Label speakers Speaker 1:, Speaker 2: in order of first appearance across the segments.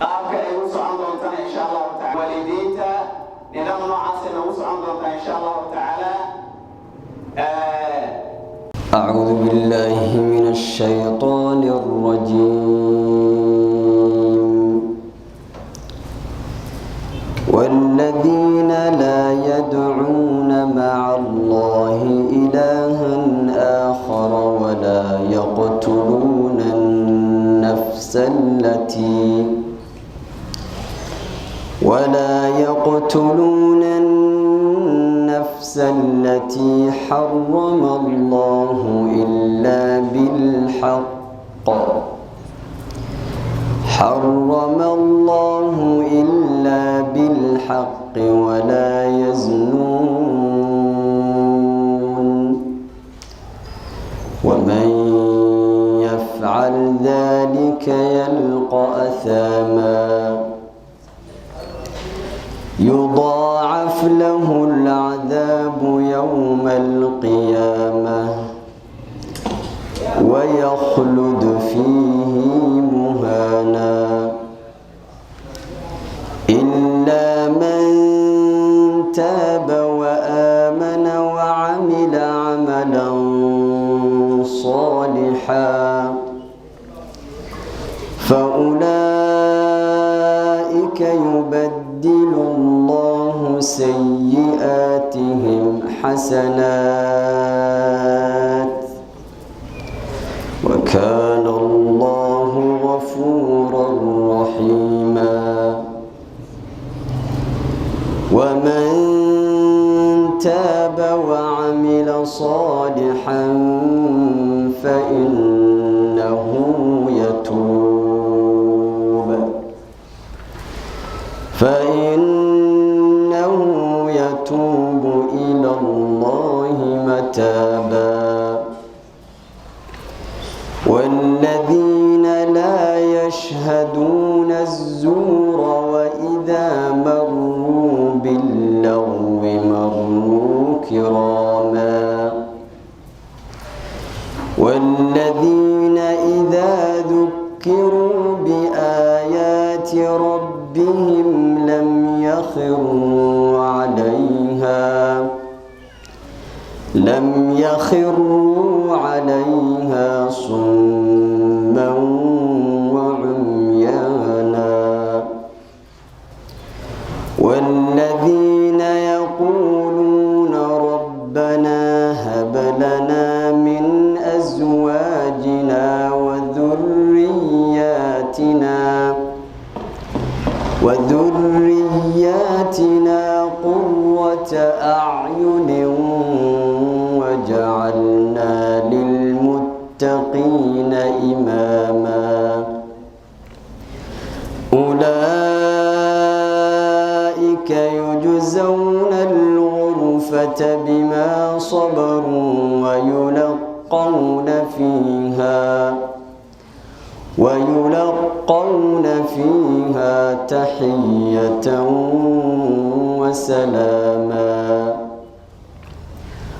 Speaker 1: qaabka ay u socon doontaan insha Allah ta'ala walidiinta nidaam noocaas ay u socon doontaan insha Allah ta'ala
Speaker 2: أعوذ بالله من الشيطان الرجيم والذين لا يدعون مع الله إلها آخر ولا يقتلون النفس التي حرم الله إلا بالحق ولا يزنون ومن يفعل ذلك يلقى أثاما يضاعف له العذاب يوم القيامة ويخلد فيه مهانا إلا من تاب وآمن وعمل عملا صالحا فأولئك يبدل الله سيئاتهم حسنات وكان الله غفورا رحيما ومن تاب وعمل صالحا فإنه يتوب إلى الله متابا والذين لا يشهدون الزور وإذا مروا باللغو مروا كراما والذين إذا ذكروا بآيات ربهم لم يخروا عليها صما وعميانا والذين يقولون ربنا هب لنا من أزواجنا وذرياتنا قرة أعين وجعلنا للمتقين إماما أولئك يجزون الغرفة بما صبروا ويلقون فيها تحية وسلاما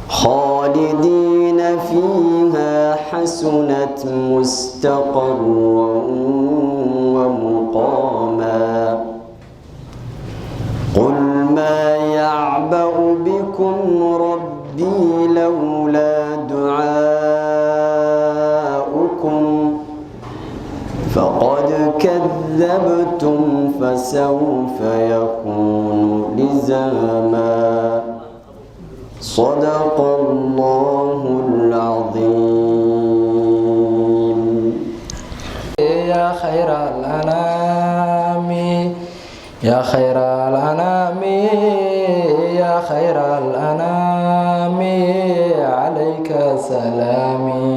Speaker 2: خالدين فيها حسنت مستقرا ومقاما قل ما يعبأ بكم ربي لولا دعاؤكم فقد كذبتم فسوف يكون لزاما صدق الله العظيم.
Speaker 3: يا خير الأنام يا خير الأنام يا خير الأنام عليك سلامي.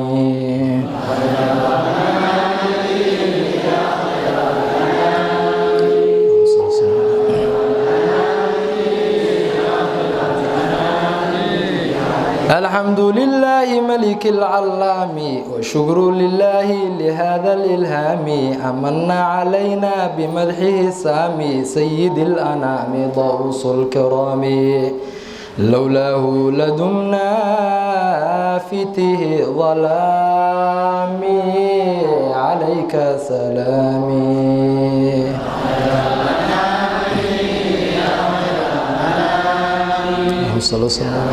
Speaker 3: الحمد لله ملك العلام وشكر لله لهذا الإلهام أمن علينا بمدحه السامي سيد الأنام ضوص الكرام لولاه لدمنا في تيه ظلامي عليك سلامي صلى الله عليه وسلم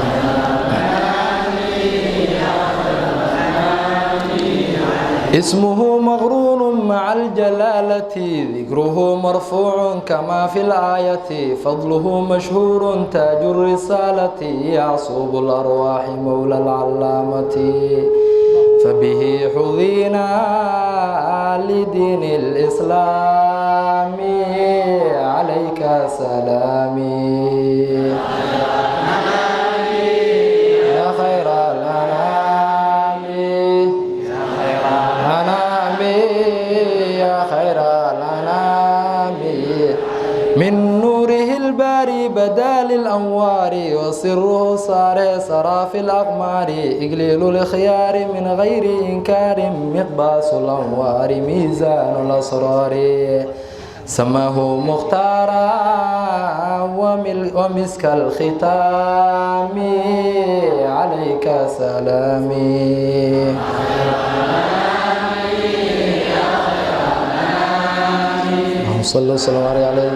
Speaker 3: اسمه مغرون مع الجلالة ذكره مرفوع كما في الآية فضله مشهور تاج الرسالة يعصب الأرواح مولى العلامة فبه حظينا لدين الإسلام عليك سلامي يا خير الأنام يا خير الأنام من نوره الباري بدا للأنوار وسره صار سرى في الأقمار إقليل الخيار من غير إنكار مقباس الأنوار ميزان الأسرار سماه مختارا ومسك الختام عليك سلامي صلى الله وسلم عليه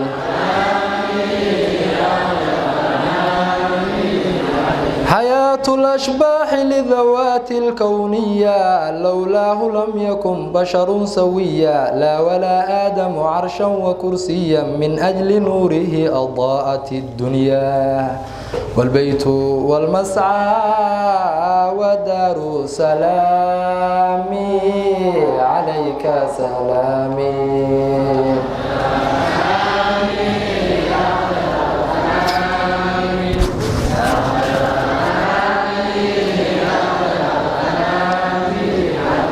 Speaker 3: حياة الأشباح لذوات الكونية لولاه لم يكن بشر سويا لا ولا آدم عرشا وكرسيا من أجل نوره أضاءت الدنيا والبيت والمسعى ودار سلامي عليك سلامي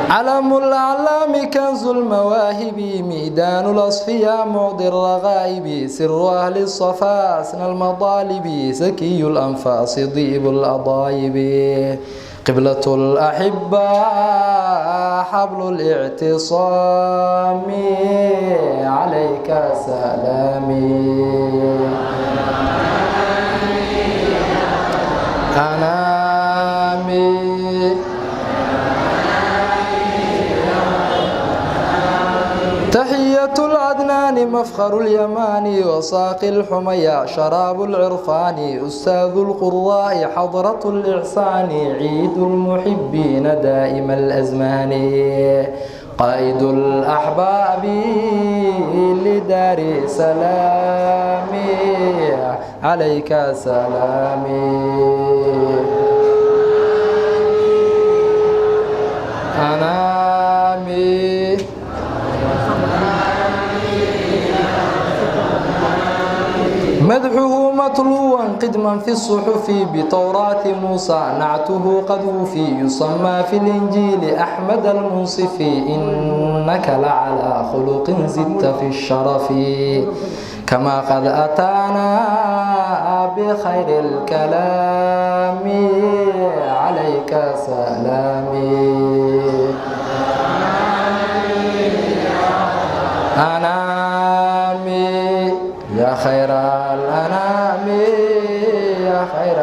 Speaker 3: علم الأعلام كنز المواهب ميدان الأصفياء معضي الرغائب سر أهل الصفا أسنى المطالب زكي الأنفاس ضيب الأضايب قبلة الأحبة حبل الاعتصام عليك سلامي أنامي تحية العدنان مفخر اليمان وساقي الحمية شراب العرفان أستاذ القراء حضرة الإحسان عيد المحبين دائم الأزمان قائد الأحباب لدار سلامي عليك سلامي أنامي مدحه مطلوبا قدما في الصحف بتوراة موسى نعته قد وفي يسمى في الإنجيل أحمد المنصف إنك لعلى خلق زدت في الشرف كما قد أتانا بخير الكلام عليك سلامي أنامي يا خير الأنام يا خير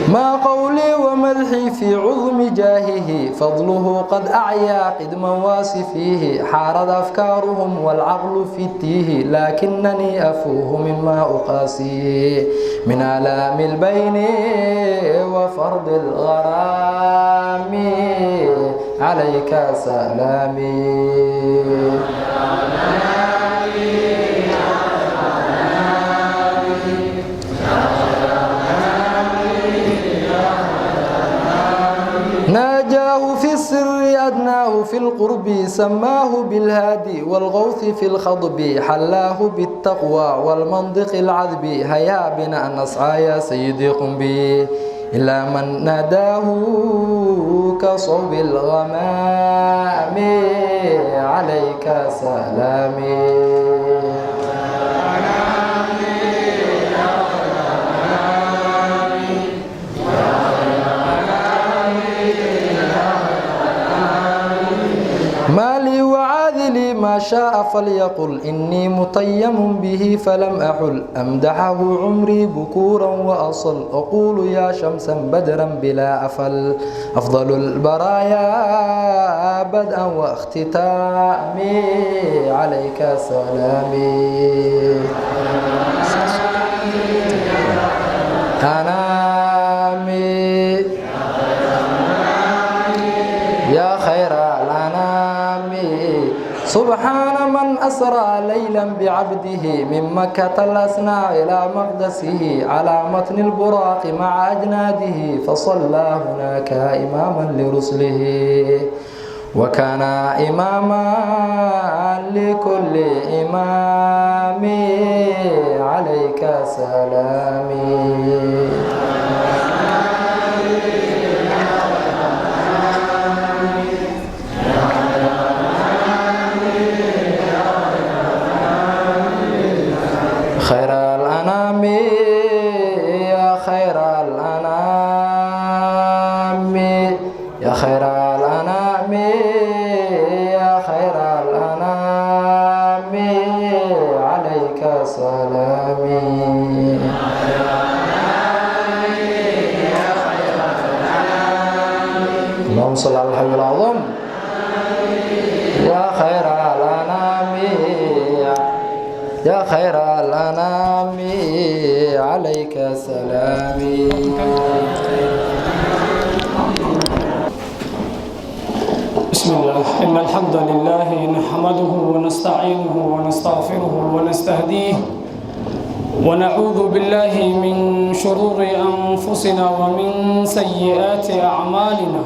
Speaker 3: ما قولي ومدحي في عظم جاهه فضله قد أعيا قدما واسفيه حارت أفكارهم والعقل في التيه لكنني أفوه مما أقاسيه من آلام البين وفرض الغرام عليك سلامي ناجاه في السر أدناه في القرب سماه بالهادي والغوث في الخضب حلاه بالتقوى والمنطق العذب هيا بنا نسعى يا سيدي قم به إلا من ناداه كصوب الغمام عليك سلامي مالي وعاذلي ما شاء فليقل إني متيم به فلم أحل أمدحه عمري بكورا وأصل أقول يا شمسا بدرا بلا أفل أفضل البرايا بدءا واختتامي عليك سلامي أنامي يا خير الأنام سبحان من أسرى ليلا بعبده من مكة الأسنى إلى مقدسه على متن البراق مع أجناده فصلى هناك إماما لرسله وكان إماما لكل إمام عليك سلامي خير الأنام يا خير الأنام يا خير الأنام يا خير الأنام عليك سلامي اللهم صل على الحبيب العظيم يا خير الأنام يا خير الأنام عليك سلامي
Speaker 4: بسم الله إن الحمد لله نحمده ونستعينه ونستغفره ونستهديه ونعوذ بالله من شرور أنفسنا ومن سيئات أعمالنا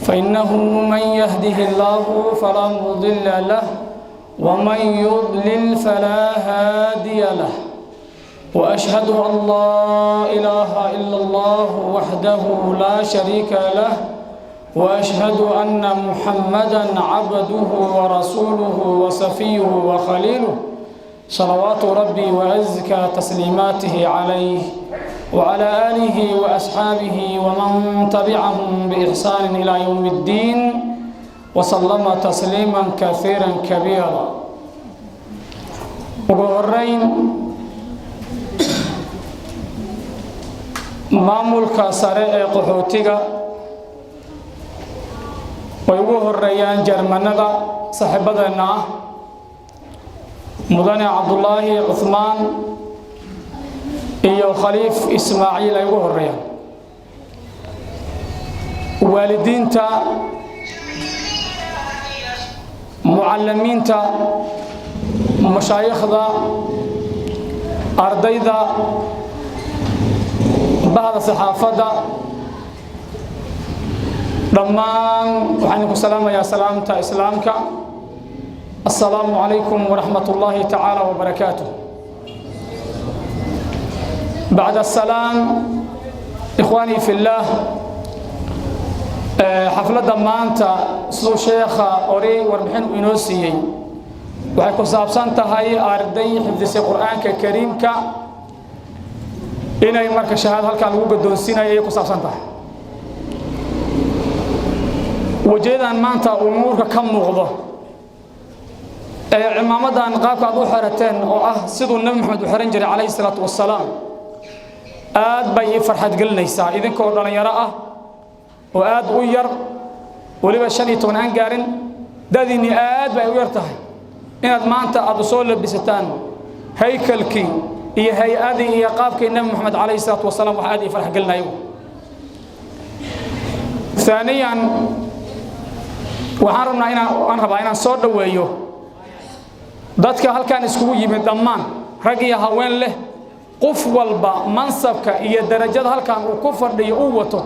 Speaker 4: فإنه من يهده الله فلا مضل له ومن يضلل فلا هادي له وأشهد أن لا إله إلا الله وحده لا شريك له وأشهد أن محمدًا عبده ورسوله وصفيه وخليله صلوات ربي وأزكى تسليماته عليه وعلى آله وأصحابه ومن تبعهم بإحسان إلى يوم الدين وسلم تسليما كثيرا كبيرا وقرين maamulka sare ee qaxootiga way ugu horeeyaan Jarmanada saaxiibadeena ah mudane Cabdullaahi Uthmaan iyo Khaliif Ismaaciil ay ugu horeeyaan waalidiinta muallimiinta mashaayikhda ardayda بعد صحافة دمان وحنكم سلام يا سلامة إسلامك السلام عليكم ورحمة الله تعالى وبركاته بعد السلام إخواني في الله حفلة دمان سو شيخ أوري وربحين إنوسي وحكم سابسان تهاي أردي حفظ القرآن الكريم inay marka shahaad halkaan lagu gadoonsiinayo ay ku saabsan tahay wajeedaan maanta umuurka ka muuqdo ee cimaamadan qaabka aad u xirateen oo ah sidoo nabi maxamed u xiran jiray kaleey salaatu wassalaam aad bay farxad gelinaysaa idinkoo dhalinyaro ah oo aad u yar waliba 15 aan gaarin dadini aad bay u yar tahay inaad maanta aad soo labisataan haykalkii iyo hay'adii iyo qaabkii nabi maxamed kaleey salaatu wassalaam waxa aad i farx gelinayo ثانيا waxaan rabaa inaan soo dhaweeyo dadka halkaan iskugu yimid dhammaan rag iyo haween leh qof walba mansabka iyo darajada halkaan uu ku fadhiyo uu wato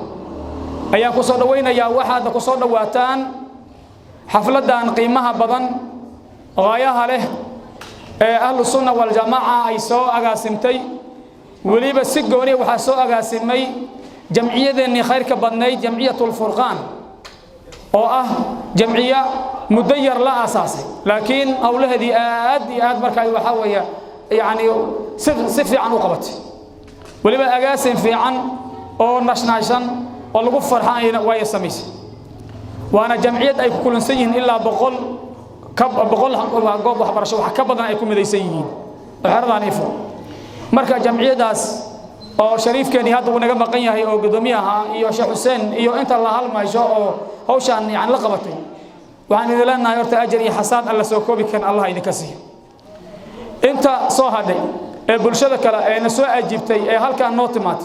Speaker 4: ayaan ku soo dhaweynayaa waxaad ku soo dhawaataan xafladan qiimaha badan qaayaha leh ahlu sunna wal jamaa ay soo agaasimtay waliba si gooni waxa soo agaasimay jamciyadeeni khayrka badnayd jamciyatul furqaan oo ah jamciya mudayar la asaasay laakiin hawlaheedii aad markaa waxa weeye yaani si fiican u qabatay waliba agaasim fiican oo nashnaashan oo lagu farxaayna way samaysay waana jamciyad ay ku kulansan yihiin ilaa 100 boqol goob waxbarasho wax ka badan ay ku midaysan yihiin xeradaan ifo marka jamciyadaas oo shariifkeeni hadda uu naga maqan yahay oo gudoomiyaha iyo Sheekh Xuseen iyo inta la halmaysho oo hawshan la qabatay waxaan idin leenahay horta ajir iyo xasaan alla soo koobi kan Allah idinka siiyo inta soo hadhay ee bulshada kale ee na soo ajiibtay ee halkaan noo timaad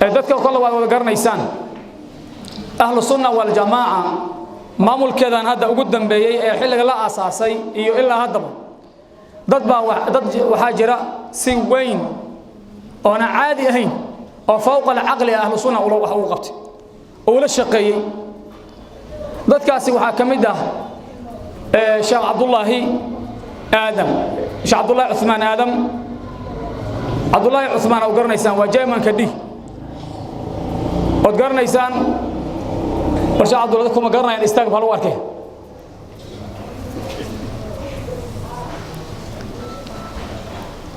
Speaker 4: ee dadka kale wada garanaysaan ahlu sunna wal jamaa maamulkeedan hadda ugu dambeeyay ee xilliga la aasaasay iyo ilaa haddaba dad waxa jira si weyn oo aan caadi ahayn oo fawqa al-aqli ahlu sunna wax uu qabtay oo la shaqeeyay dadkaasi waxa kamid ah Sheekh Abdullaahi Adam Sheekh Abdullaahi Uthman Adam Abdullaahi Uthman oo garanaysaan waa Jeeman kadib oo garanaysaan Sheekh Abdullaahi kuma garanayaan istaag bal warkay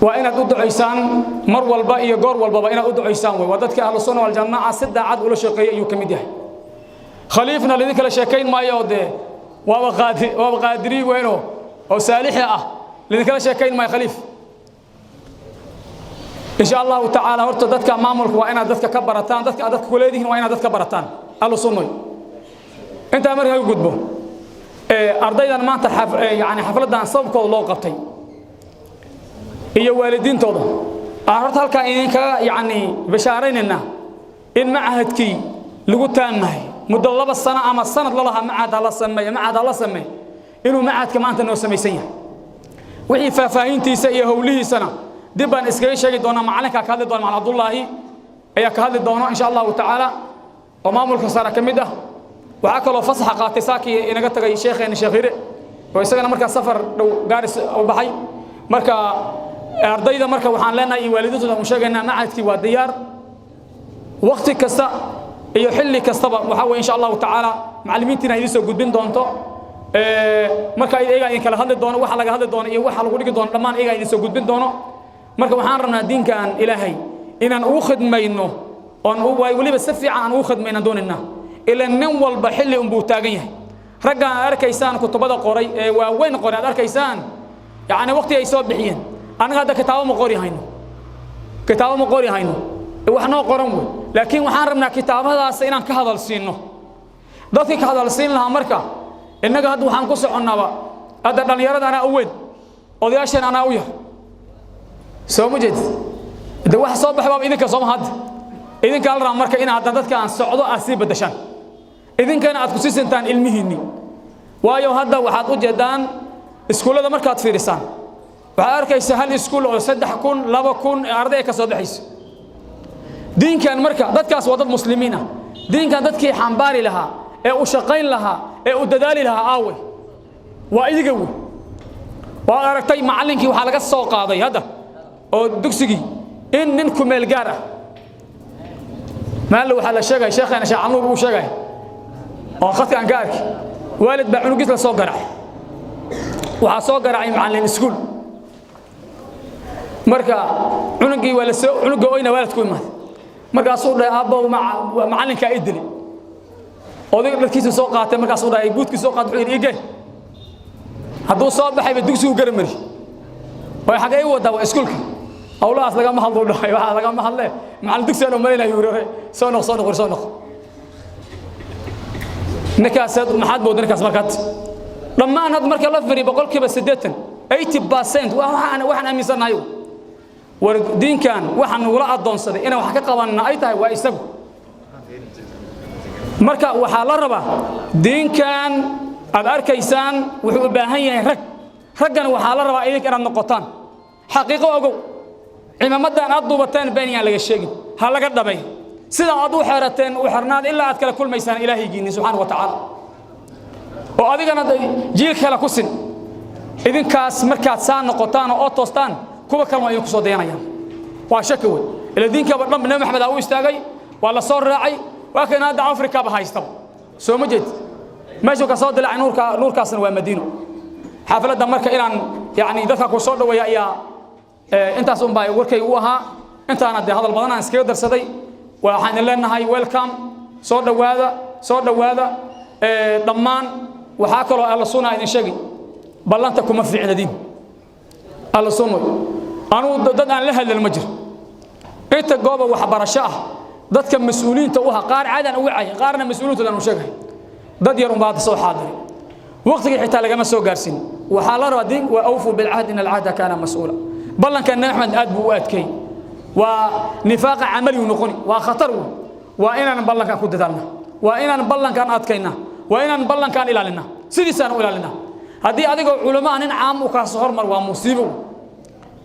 Speaker 4: waa inaad u duceysaan mar walba iyo goor walba inaad u duceysaan way wadadka ahlu sunna wal jamaa sadacad ula shaqeeyay ayuu kamid yahay khaliifna lidin kala sheekayn maayo de waa qaadiri weeno oo saalix ah lidin kala sheekayn maayo khaliif insha Allah ta'ala horta dadka maamulka waa inaad dadka ka barataan dadka kuleedihiin waa inaad dadka barataan ahlu sunna inta markaa gudbo ardaydan maanta xafladan sababkooda loo qabtay iyo waalidiintooda horta halka idinka bashaaraynayna in macahadkii lagu taamahay muddo 2 sano ama sanad lalaha macahad la sameeyo inuu macahadka maanta noo sameeysan yahay wixii faahfaahintiisa iyo hawlihiisana dib baan iskaga sheegi doonaa macalinka ka hadli doona Macallin Abdullaahi ayaa ka hadli doona insha Allah ta'ala oo maamulka sare kamid ah waxa kale oo fasax qaatay saaki inaga tagay sheekheena Sheekhire oo isagana marka safar dhow gaaris u baxay marka ardayda marka waxaan leenahay waalidiintooda u sheegaynaa macadkii waa diyaar waqti kasta iyo xilli kastaba waxa weey insha Allah ta'ala macallimiintina idin soo gudbin doonto marka iyaga in kala hadli doono waxa laga hadli doono iyo waxa lagu dhigi doono dhamaan iyaga idin soo gudbin doono marka waxaan rabnaa diinkan Ilaahay inaan u khidmayno oo waliba si fiican u khidmayno doonina ila nin walba xilli uu taagan yahay ragga arkaysaan kutubada qoray ee waa weyn qoray arkaysaan waqti ay soo bixiyeen anaga hada kitaabo ma qori hayno wax noo qoran way laakiin waxaan rabnaa kitaabadaas inaan ka hadal siino dadka ka hadal siin laha marka inaga hadda waxaan ku soconaba hada dhalinyarada ana aweed odayaashan ana u yar soo mujid de wax soo baxba idinka soo mahad idinka la rabaa marka in aad dadka aan socdo asii badashan idinkana aad ku siisantaan ilmihiinni waayo hadda waxaad u jeedaan iskuulada markaad fiirisaan waxaad arkaysaa hal iskuul oo 3,000 2,000 arday ka soo baxayso diinkan marka dadkaas waa dad muslimiin ah diinkan dadkii xambaari lahaa ee u shaqayn lahaa ee u dadaali lahaa aawe waa idiga weey waa aragtay macallinkii waxa laga soo qaaday hadda oo dugsigii in nin ku meel gaar ah maal waxa la sheegay sheekheena shaacanuur uu sheegay oo khadka aan gaarki waalid baa cunugiis la soo garacay waxa soo garacay macallin iskuul marka cunugii wala soo cunuga oyna waalidku imaad markaas uu dhahay aabbo macallinka idili odayga dadkiisa soo qaatay markaas uu dhahay guudkii soo qaad wuxuu yiri hadduu soo baxay dugsigu garamari way xagay wada waa iskuulka awlaas laga ma hadlo dhahay waxa laga ma hadle macallin dugsiga oo meelay yiri soo noq nakaasad maxad bood nakaas markaad dhamaan had marka la firi 80% 80% waxaan aaminsanahay war diinkan waxaan wala adoonsaday inaan wax ka qabanna ay tahay waa isagu marka waxa la rabaa diinkan aad arkaysaan wuxuu u baahan yahay raggan waxa la rabaa idinka inaad noqotaan xaqiiqo ogow ciidamadan aad duubataan beeniyaan laga sheegin ha laga dhabay sida aad u xeerateen u xirnaad ilaa aad kala kulmaysaan ilaahigiina subhanahu wa ta'ala oo adigana jiil kala ku sin idinkaas markaad saan noqotaan oo toostaan kuwa kale waa ku soo deynayaan waa shaki weyn ila diinka badhan nabi maxamed uu istaagay waa la soo raacay waa kana hadda Afrika ba haysta soo ma jeed meesha ka soo dilay nuurkaasna waa Madiino xafladda marka inaan dadka ku soo dhaweeya ayaa intaas un baa warkay u ahaa intaana de hadal badan aan iskaga darsaday waxaan leenahay welcome soo dhawaada dhammaan وحاكلوا على صنع إن شقي بلنتكم في عندين على صنع أنا ضد أن لها للمجر أنت جواب وحبر الشاه ضد كم مسؤولين توها قار عادة وعي قارنا مسؤولين تدنا وشقي ضد يرون بعض سو حاضر وقت حتى لقى مسو قارسين وحال ردين وأوفوا بالعهد إن العهد كان مسؤولا بلن كان أحمد أدب وأدكي ونفاق عملي ونقني وخطر وإن نبلن كان كود دالنا وإن نبلن كان أدكينا وإن نبلن كان إلى لنا سيدي سنة إلى لنا هذه أديك علماء أن عام وكاسهر مر ومصيبه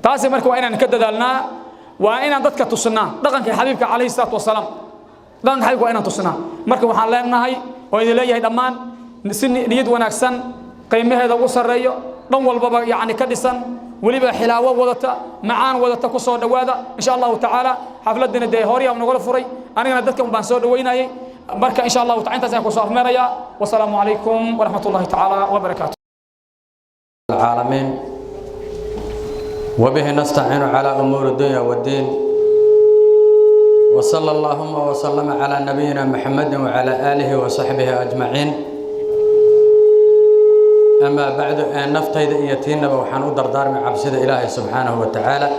Speaker 4: تاسي مرك وإن نكد دالنا وإن ضدك تصنع دقنك حبيبك عليه الصلاة والسلام دقنك حبيبك وإن تصنع مرك وحالنا هاي وإذا ليه دمان نسني نيد ونكسن قيمة هذا وصل ريو دم والبابا يعني كدسن وليبا حلاوة وضتا معان وضتا كسر دوادا إن شاء الله تعالى حفلتنا دي هوريا ونقول فري أنا ندتكم بنسور دوينا بركة إن شاء الله تعالى تزاكم صاف مريا والسلام عليكم ورحمة الله تعالى وبركاته
Speaker 5: العالمين وبه نستعين على أمور الدنيا والدين وصلى اللهم وسلم على نبينا محمد وعلى آله وصحبه أجمعين أما بعد نفتيد إيتينا وحن أدردار من عبسد إلهي سبحانه وتعالى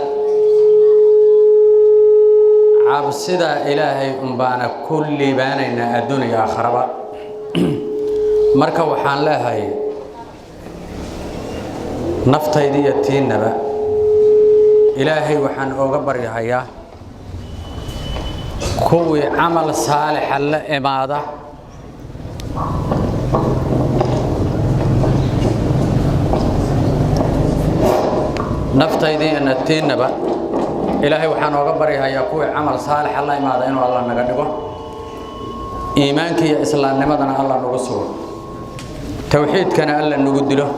Speaker 5: عبسد إلهي أنبانا كل بانينا الدنيا خربا مركا وحان لهي نفتيد إيتينا إلهي وحن أغبر يهيا كوي عمل صالح لإمادة نفتيدي أن التينبا إلهي وحان وغبريها يكوي عمل صالح الله إمادة إنه الله نقدقه إيمانك يا إسلام نمدنا الله نقصه توحيد كان الله نقد له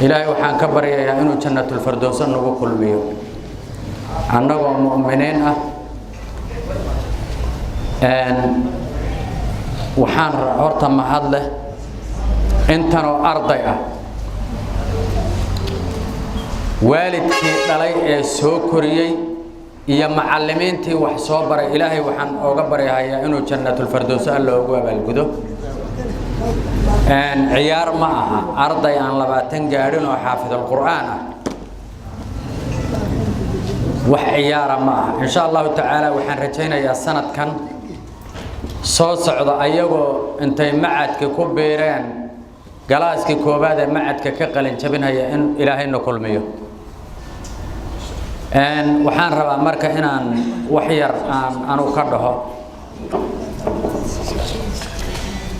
Speaker 5: إلهي وحان كبريها إنه جنة الفردوس نقو كل بيو أنه مؤمنين وحان هورتا محل له انتنو أرضي والدكي دلay ee soo koriyay iyo macallimiintii wax soo baray Ilaahay waxaan uga baryayaa inuu jannatul firdaws Allah ugu abaalgudo ciyaar ma aha arday aan 20 gaarin oo xaafidul quraan ah wax ciyaar ma aha insha Allah ta'ala waxaan rajaynayaa sanadkan soo socda ayagoo intay macadka ku beereen galaaskii koobaad ee macadka ka qalin jabinaya in Ilaahayna kulmiyo waxaan rabaa marka inaan wax yar aan u ka dhaho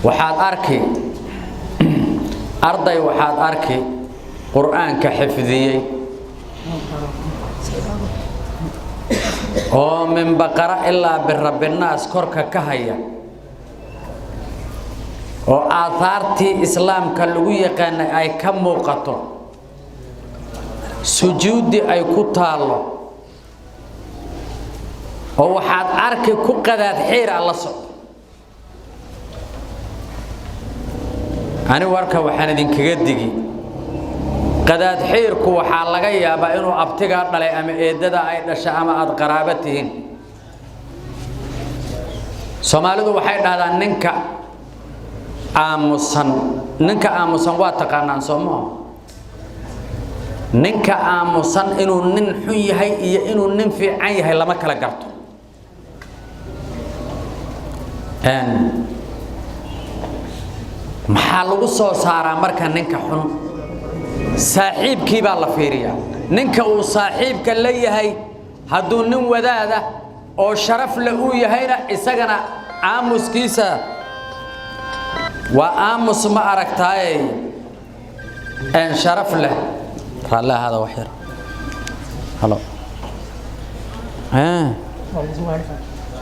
Speaker 5: waxaad arki arday waxaad arki quraanka xifdiyay oo min baqara ilaa birabbinaas korka ka haya oo aathartii islaamka lagu yaqaan ay ka muuqato sujuudi ay ku taalo oo waxaad arki ku qadaad xiir alla soo ani warka waxaan idinkaga digi qadaad xiirku waxa laga yaabaa inuu abtiga dhalay ama eedada ay dhashay ama aad qaraabo tihiin Soomaalidu waxay dhahdaan ninka aamusan waa taqaanaan Soomaa ninka aamusan inuu nin xun yahay iyo inuu nin fiican yahay lama kala garto maxaa lagu soo saaraa marka ninka xun saaxiibkii baa la fiiriyaa ninka uu saaxiibka la yahay hadduu nin wadaada oo sharaf la uu yahayna isagana aamuskiisa waa aamus ma aragtaay sharaf leh raallah hada waxyar halo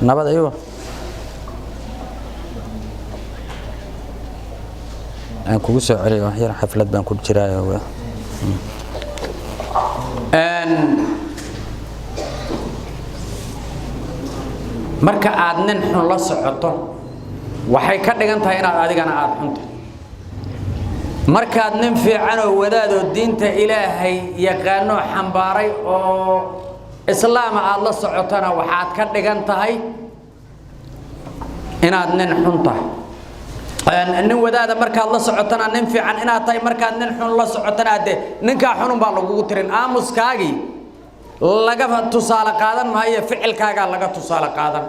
Speaker 5: nabad ayuba aan kugu soo celiyo waxyar xaflad baan ku jiraayo marka aad nin xun la socoto waxay ka dhigan tahay inaad adigana aad xunto markaad nin fiican oo wadaad oo diinta Ilaahay yaqaano xambaaray oo islaam aad la socotana waxaad ka dhigan tahay inaad nin xun tahay nin wadaada markaad la socotana nin fiican inaad tahay markaad nin xun la socotana de ninka xun baa lagu tirin aamuskaagi laga tusaale qaadan maayo ficilkaaga laga tusaale qaadan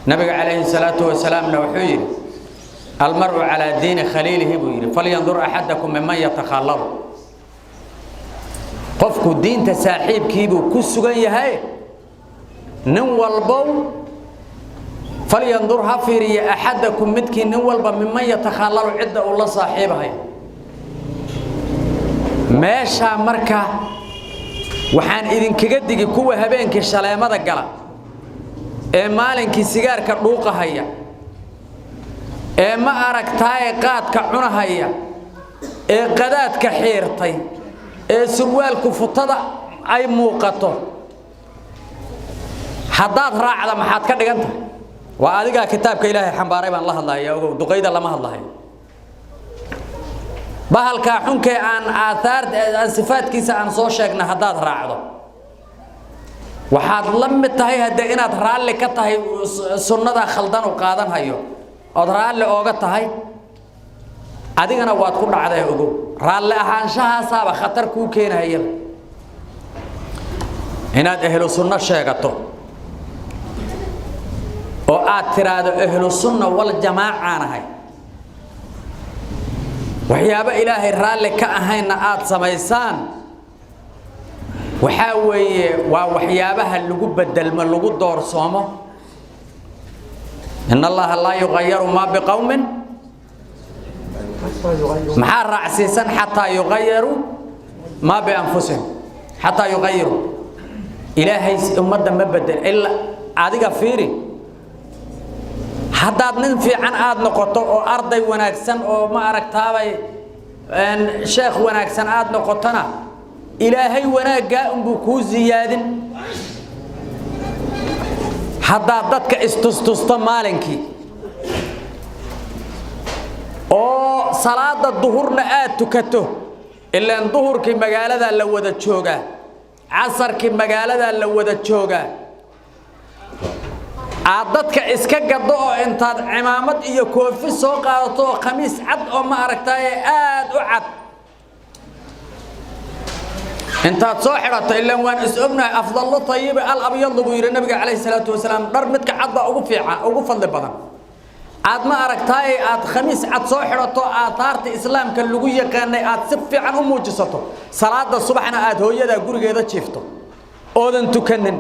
Speaker 5: nabiga calayhi salaatu wasalaam wuxuu yiri almar'u ala diini khaliilihi buu yiri falyanzur ahadakum mimman yatakhallal qofku diinta saaxiibkiibu ku sugan yahay nin walbo فلينظر هفيري أحدكم متكي نول بمن يتخلل عدة الله صاحبها ماشى مركا وحان إذن كجدك كوه هبينك الشلامة الجلا مالك سيجار كروقة هيا ما أرك تاي قاد كعنا هيا قدات كحيرتي سروال كفتة أي موقته حداد راعد ما حد كده أنت وأديك كتابك إلهي حنباري بان الله الله يا دقيد الله ما الله بهالك حنك عن آثار عن صفات كيس عن صوشكنا حداد راعده وحد لم تهي هدينا ترال لك تهي سنة خلدان وقادن هيو أدرال لأوجت هاي أديك أنا وقت كنا عده يوجو رال لأهانشها صعب خطر كوكين هي هنا أهل السنة شيء وآتراد أهل السنة والجماعة هاي وحياب إلهي الرالي كأهين آت سميسان وحاوي وحيابها اللي بدل من اللي دور صومه إن الله لا يغير ما بقوم محار رعسيسا حتى يغيروا ما بأنفسهم حتى يغيروا إلهي أمدا ما بدل إلا عادي فيري haddaad nin fiican aad noqoto oo arday wanaagsan oo ma aragtaabay sheekh wanaagsan aad noqotana ilaahay wanaaga uu ku ziyaadin haddaad dadka istustusto maalinkii oo salaada duhurna aad tukato ilaa duhurkii magaalada la wada jooga casarkii magaalada la wada jooga dadka iska gado oo intaad cimaamad iyo koofi soo qaadato khamiis cad oo ma aragtay aad u cad intaad soo xirato ilaa waan isognahay afdalu tayyib al abyad buu yiri nabiga kaleey salaatu wasalaam dhar midka cad baa ugu fiican ugu fadli badan aad ma aragtay aad khamiis cad soo xirato aataarta islaamka lagu yaqaanay aad si fiican u muujisato salaada subaxna aad hooyada gurigeeda jiifto oodan tukanin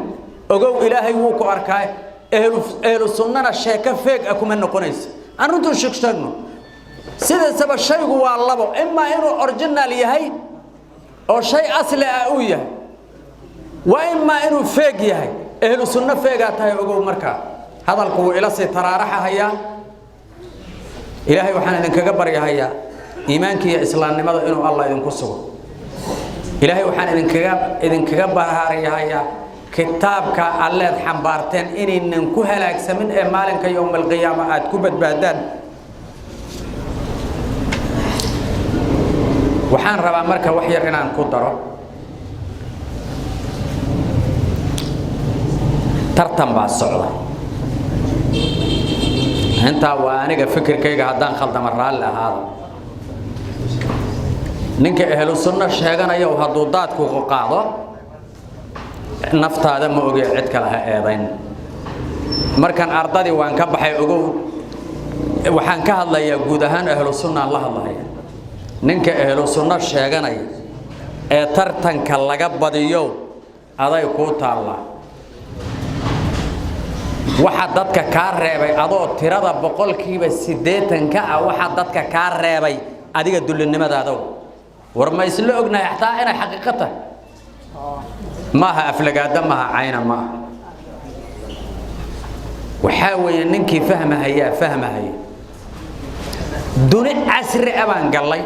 Speaker 5: ogow ilaahay wuu ku arkay أهل السنة الشيكة فيك أكو من نقنيس أنا رنتو شكشتنو سيدة سبب الشيء هو الله إما إنه أرجلنا ليهي أو شيء أصل أويه وإما إنه فيك يهي أهل السنة فيك أتاي أقو مركا هذا القوة إلى سيطرارحة هيا إلهي وحنا إذن كقبر يا هيا إيمانك يا إسلام لماذا إنه الله إذن كسوه إلهي وحنا إذن كقبر هيا هيا كتابك الله حنبارتين إني ننكوها لك سمن مالك يوم القيامة أتكبت بعدين وحان ربا مركا وحير إنا نقدره ترتم بالصعودة انت وانيقا فكر كيقا هدان خلط مرال هذا ننك أهل السنة الشيغان أيو هدودات كوكو قاضو naftaada ma oge cid kale ha eedayn markan ardadii waan ka baxay ogow waxaan ka hadlayaa guud ahaan ahlu sunna la hadlaya ninka ahlu sunna sheeganay ee tartanka laga badiyo aday ku taala waxa dadka ka reebay adoo tirada 80% ka ah waxa dadka ka reebay adiga dulinimadaada war ma isla ognahay xataa inay xaqiiqata maaha aflagaada maaha cayna maaha waxaa weeye ninkii fahmahaya duni casri abaan galnay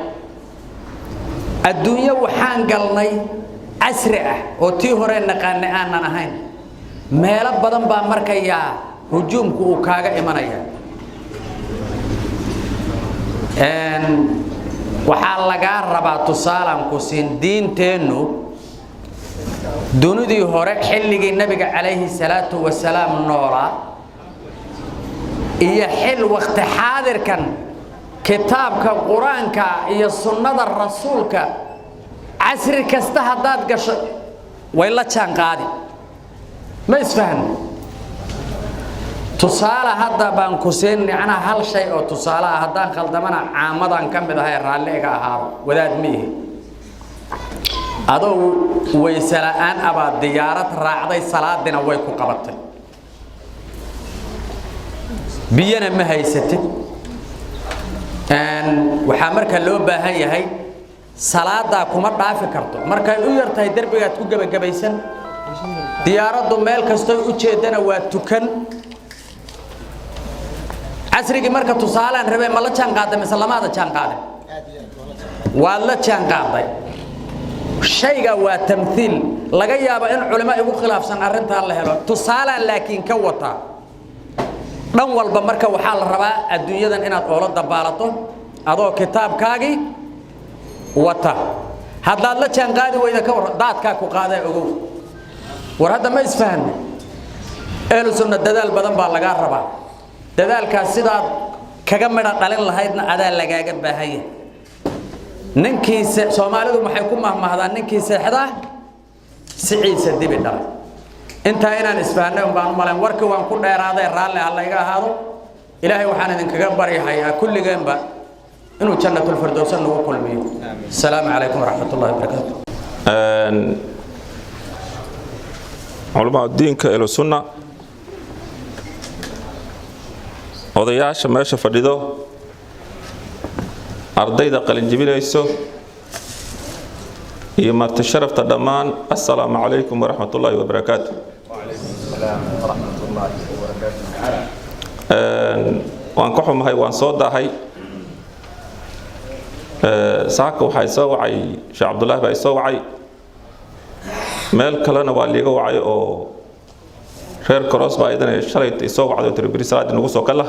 Speaker 5: adduunyo waxaan galnay casri ah oo tii hore naqaanay aanan ahayn meelo badan baa markaya hujuumku uu kaaga imanaya waxaa laga rabaa tusaalan ku siin diinteenu dunidii hore xilligii nabiga calayhi salaatu wasalaam noola iyo xil waqti xaadirkan kitaabka quraanka iyo sunnada rasuulka casri kasta hadaad gasho way la jaan qaadi ma isfahan tusaale hadda baan ku siin ana hal shay oo tusaale hadaan khaldamana caamadan kamid ah raaliga ahaa wadaad mihi adoo way salaan aba diyaarad raacday salaadina way ku qabatay biyana ma haysatid waxa marka loo baahan yahay salaada kuma dhaafi karto marka u yartahay darbiga ku gabagabaysan diyaaraddu meel kasto u jeedana waa tukan casrigi marka tusaalaan rabay ma la jaan qaaday mise lamaada jaan qaaday waa la jaan qaaday shayga waa tamthiil laga yaabo in culimo igu khilaafsan arinta la helo tusaalaan laakiin ka wata dhan walba marka waxa la rabaa adduunyadan inaad oo la dabaalato adoo kitaabkaagi wata haddaad la jaan qaadi weyda ka war daadka ku qaaday ogow war hadda ma isfahan ehlu sunna dadaal badan baa laga rabaa dadaalkaas sidaad kaga midha dhalin lahaydna adaa lagaaga baahan yahay ninkiisa Soomaalidu maxay ku mahmahdaan ninkiisa xida siciisa dibi dhalay inta inaan isfahanay baan u maleen warkii waan ku dheeraaday raalli Allah iga ahaado ilaahay waxaan idin kaga baryahay kulligeenba inuu jannatul firdaws nagu kulmiyo assalaamu alaykum warahmatullahi wabarakatuh
Speaker 6: علماء الدين كإلو سنة odayaasha meesha fadhido ardayda qalin jibinayso iyo marti sharafta dhamaan assalaamu alaykum wa rahmatullahi wa barakatuh waan ku xumahay waan soo daahay saaka waxay soo wacay Sheekh Abdullah bay soo wacay meel kalena waa liiga wacay oo reer Koros baa idan shalay soo wacday tiribiri salaad nagu soo kala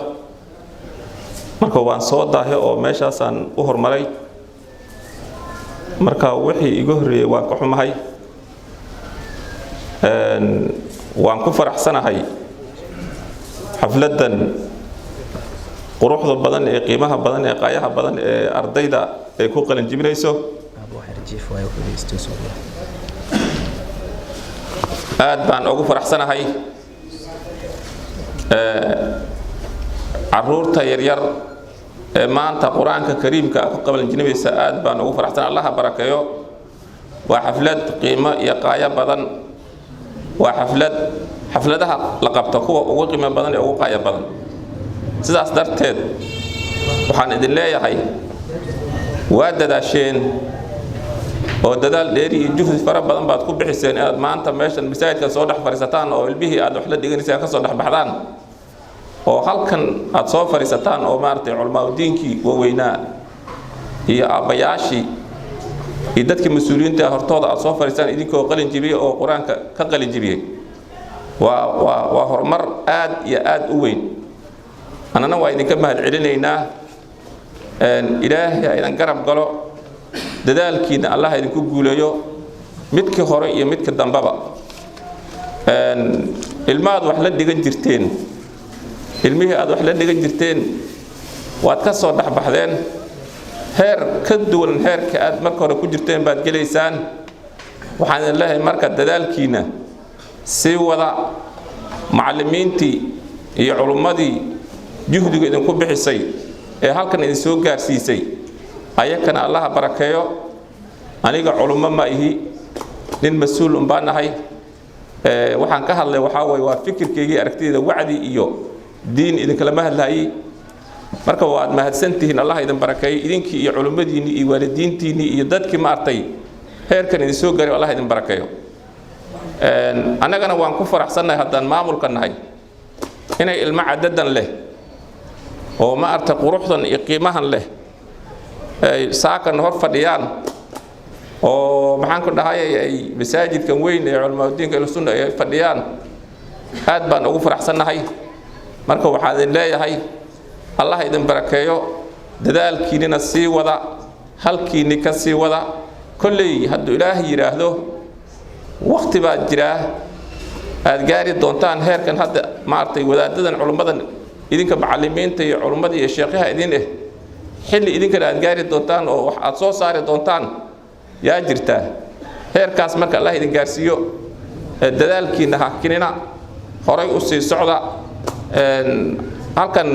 Speaker 6: marka waan soo daahay oo meeshaasaan u hormaray marka wixii igu horeeyay waan ku xumahay waan ku faraxsanahay xafladan quruxda badan ee qiimaha badan ee qaayaha badan ee ardayda ay ku qalin jibinayso aad baan ugu faraxsanahay caruurta yaryar ee maanta quraanka kariimka ku qalin jibinaysa aad baan ugu faraxsanahay Allah barakeeyo waa xaflad qiimo iyo qaaya badan waa xafladaha la qabto kuwa ugu qiimo badan ee ugu qaaya badan sidaas darteed waxaan idin leeyahay waa dadaasheen oo dadaal dheer iyo juhdi fara badan baad ku bixiseen aad maanta meeshan masaajidka soo dhax fariisataan oo ilbihii aad wax la dhiganaysaa ka soo dhax baxdaan oo halkan aad soo fariisataan oo maartay culimo diinkii waaweynaa iyo abayaashii iyo dadkii mas'uuliyiinta hortooda aad soo fariistaan idinkoo qalin jibiyay oo quraanka ka qalin jibiyay waa horumar aad iyo aad u weyn anana waa idinka mahad celinaynaa ilaahay aydan garab galo dadaalkiina Allah idinku guuleeyo midkii hore iyo midkii dambaba ilmaad wax la dhigan jirteen ilmihii aad wax la dhigan jirteen waad ka soo dhaxbaxdeen heer ka duwan heerka aad marka hore ku jirteen baad galeysaan waxaan idin leeyahay marka dadaalkiina si wada macallimiintii iyo culimadii juhdiga idinku bixisay ee halkan idin soo gaarsiisay ayakana Allah barakeeyo aniga culimo ma ihi nin mas'uul um baanahay waxaan ka hadlay waxa way waa fikirkeygii aragtida wacdi iyo diin idin kala mahadlaayay marka waad mahadsantihiin Allah idin barakeeyo idinkii iyo culimadiini iyo waalidiintiini iyo dadkii maartay heerkan idin soo gaaray Allah idin barakeeyo anagana waan ku faraxsanahay haddaan maamulka nahay inay ilmo cadadan leh oo maartay quruxdan iyo qiimahan leh ay saakan hor fadhiyaan oo maxaan ku dhahay ay masaajidkan weyn ee culimada diinka iyo sunna ay fadhiyaan aad baan ugu faraxsanahay marka waxaan idin leeyahay Allah idin barakeeyo dadaalkiina sii wada halkiina ka sii wada kulli hadduu Ilaahay yiraahdo waqti baa jira aad gaari doontaan heerkan hadda maartay wadaadadan culimadan idinka macallimiinta iyo culummada iyo sheekhaha idin xilli idinkana aad gaari doontaan oo wax aad soo saari doontaan yaa jirtaa heerkaas marka Allah idin gaarsiiyo dadaalkiina hakinina horay u sii socda halkan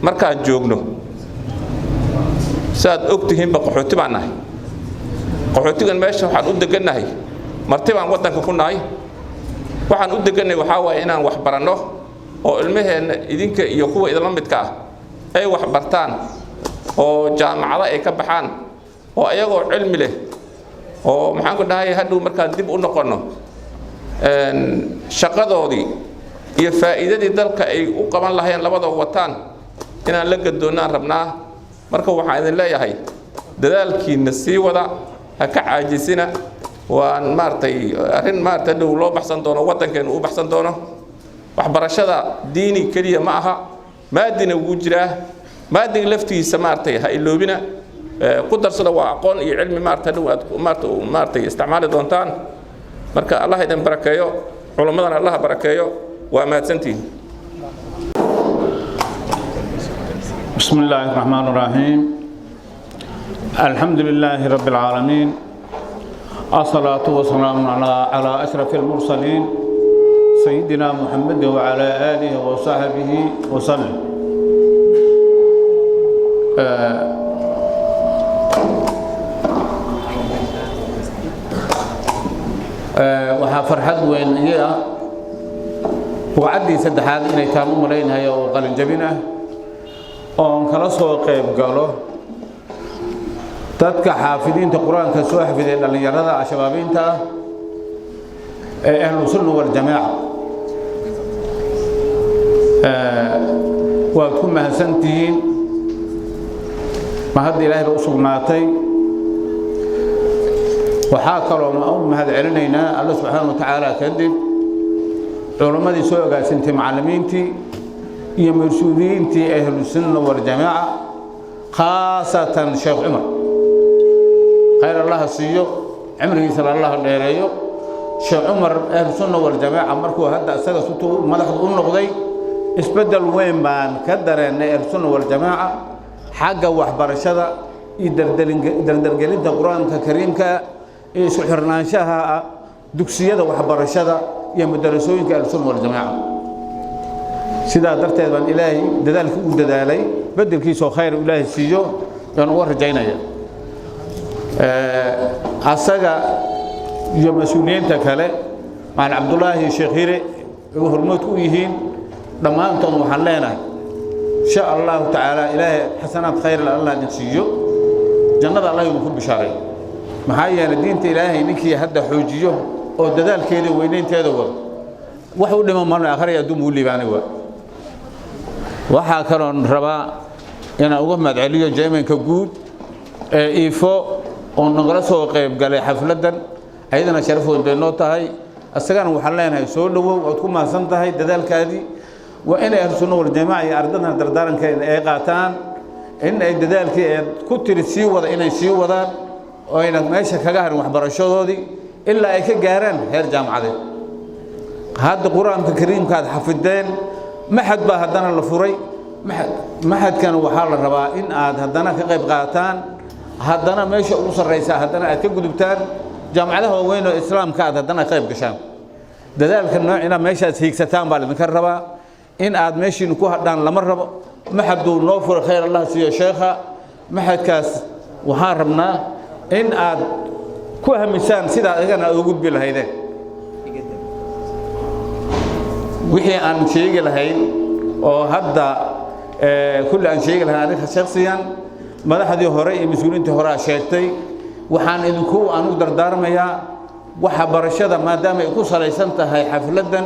Speaker 6: markaan joogno saad ogtihiin qaxooti baan nahay qaxootigan meesha waxaan u degannahay marti baan wadanka ku nahay waxaan u degannahay waxa waaye inaan wax baranno oo ilmaheena idinka iyo kuwa idin midka ah ay wax bartaan oo jaamacada ay ka baxaan oo ayagoo cilmi leh oo maxaan ku dhahay hadhow markaan dib u noqono shaqadoodii iyo faa'iidadii dalka ay u qaban lahayn labada wataan inaan la gadoonaan rabnaa marka waxaan idin leeyahay dadaalkiina sii wada ha ka caajisina waan maartay arrin maartay dhow loo baxsan doono wadankeena u baxsan doono waxbarashada diini kaliya ma aha maadina wuu jiraa maadiga laftiisa maartay ha iloobina ku darsada waa aqoon iyo cilmi maartay dhow aad maartay isticmaali doontaan marka Allah idin barakeeyo culumadana Allah barakeeyo waa maadsantiin
Speaker 7: بسم الله الرحمن الرحيم الحمد لله رب العالمين الصلاة والسلام على أشرف المرسلين سيدنا محمد وعلى آله وصحبه وسلم waxaa farxad weyn iga wacdii saddexaad inay taan u malaynahay oo qalin jabin ah oon kala soo qayb galo dadka xaafidiinta quraanka soo xafiday dhalinyarada shabaabinta ee ahlu sunna wal jamaa waa ku mahadsantihiin mahad ilaahay u sugnaatay waxaa kaloo ma u mahad celinaynaa Allah subhanahu wa ta'ala kadib culumadii soo agaasintay macallimiintii iyo mas'uuliyiintii ahlu sunna wal jamaa khaasatan Sheekh Umar khayr Allah siiyo umrigiisa Allah dheereeyo Sheekh Umar ahlu sunna wal jamaa markuu hadda asaga sutu madax u noqday isbedel weyn baan ka dareennay ahlu sunna wal jamaa xagga waxbarashada iyo dardargelinta quraanka kariimka iyo isku xirnaanshaha dugsiyada waxbarashada iyo madarasooyinka ahlu sunna wal jamaa sida darteed baan ilaahay dadaalkii u dadaalay bedelkiisa khayr ilaahay siiyo aan u rajaynaya asaga iyo mas'uuliyiinta kale aan Abdullaahi Sheekh Hire oo hormood u yihiin dhamaantood waxaan leenahay insha Allah ta'ala ilaahay xasanaad khayr Allah nasiiyo jannada Allah inuu ku bishaaray maxaa yeelay diinta ilaahay ninkii hadda xoojiyo oo dadaalkeeda weynaynteeda wado wax u dhimo marna akhriya dumu liibaanay waxaa kaloon rabaa inaan uga mahadceliyo jeemanka guud ee ifo oo nagala soo qayb galay xafladan ayadana sharaf weyn bay noo tahay asagana waxaan leenahay soo dhawow oo ku maasan tahay dadaalkaadii waa inay ahlu sunna wal jamaa iyo ardadana dardaarankeeda ay qaataan in ay dadaalkii ay ku tiri sii wada inay sii wadaan oo ayna meesha kaga harin waxbarashadoodii ilaa ay ka gaaraan heer jaamacadeed hadda quraanka kariimka aad xafideen maxad baa haddana la furay maxadkana waxaa la rabaa in aad haddana ka qayb qaataan haddana meesha ugu sarreysa haddana aad ka gudubtaan jaamacadaha waaweyn oo islaamka aad haddana qayb gashaan dadaalka noocina meeshaad hiigsataan baa idinka rabaa in aad meeshiina ku hadhaan lama rabo maxaduu noo furo khayr Allah siiyo sheekha maxadkaas waxaan rabnaa in aad ku hamisaan sida adagana ugu gudbi lahaydeen wixii aan sheegi lahayn oo hadda kulli aan sheegi lahayn aniga shakhsiyan madaxdii hore iyo mas'uuliyiintii hore sheegtay waxaan idinku aan u dardaarmayaa waxa barashada maadaama ay ku salaysan tahay xafladan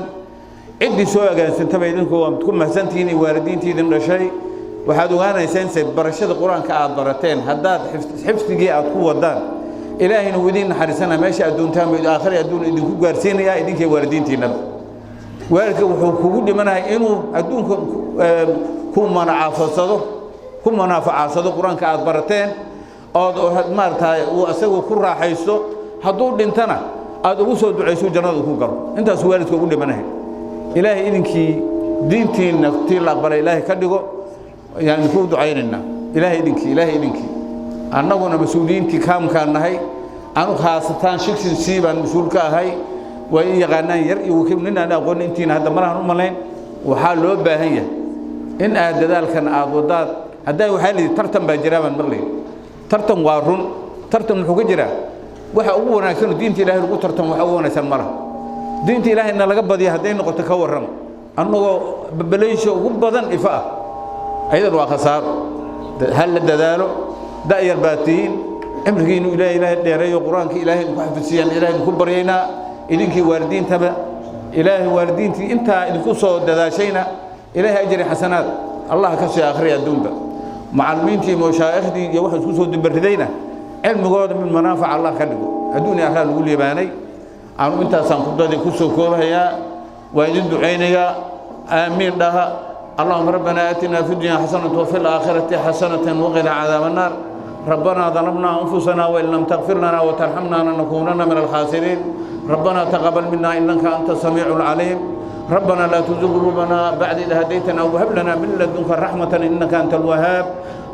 Speaker 7: cidii soo agaasintay idinku waa ku mahadsantihiin waalidiintiidin dhashay waxaad ogaanaysaan in barashada quraanka aad barateen haddaad xifdigii aad ku wadaan ilaahayna wadiin naxariisana meesha adduuntaan bay aakhir adduun idinku gaarsiinaya idinkay waalidiintiina waalidka wuxuu kugu dhimanahay inuu adduunka ku manaafacadsado quraanka aad barateen oo maartaay uu asagu ku raaxaysto hadduu dhintana aad ugu soo duceyso jannada ku galo intaas waalidka ugu dhimanahay ilaahay idinkii diintiina tii la aqbalay ilaahay ka dhigo yani ku ducaynayna ilaahay idinki annaguna mas'uuliyiintii kaamkaan nahay anu khaasatan shiksin siibaan mas'uul ka ahay way yaqaanaan yar iyo nin aan aqoon intiina hadda malahan u malayn waxaa loo baahan yahay in aad dadaalkan aad wadaad hadday waxaa leeyahay tartan baa jiraan marlay tartan waa run tartan muxuu ka jiraa waxa ugu wanaagsan diinta ilaahay lagu tartan waxa ugu wanaagsan mara diinta ilaahayna laga badiyo hadday noqoto ka waran annagoo babaleysho ugu badan ifa aydan waa khasaar hal la dadaalo da'yar baatiin amrigiinu ilaahay dheereeyo quraanka ilaahay ku xafidsiyan ilaahay ku baryayna idinkii waalidiintaba ilaahay waalidiintii inta idinku soo dadaashayna ilaahay ajri xasanaad allah ka soo akhriya adduunka macallimiintii mashaaikhdii iyo waxa isku soo dibardayna cilmigooda min manaafac allah ka dhigo adduunka akhra lagu leeyahay aanu intaasaan ku dadii ku soo koobayaa waa idin duceynayaa aamiin dhaha اللهم ربنا آتنا في الدنيا حسنة وفي الآخرة حسنة وقنا عذاب النار ربنا ظلمنا أنفسنا وإن لم تغفر لنا وترحمنا لنكونن من الخاسرين ربنا تقبل منا إنك أنت السميع العليم ربنا لا تزغ قلوبنا بعد إذ هديتنا وهب لنا من لدنك رحمة إنك أنت الوهاب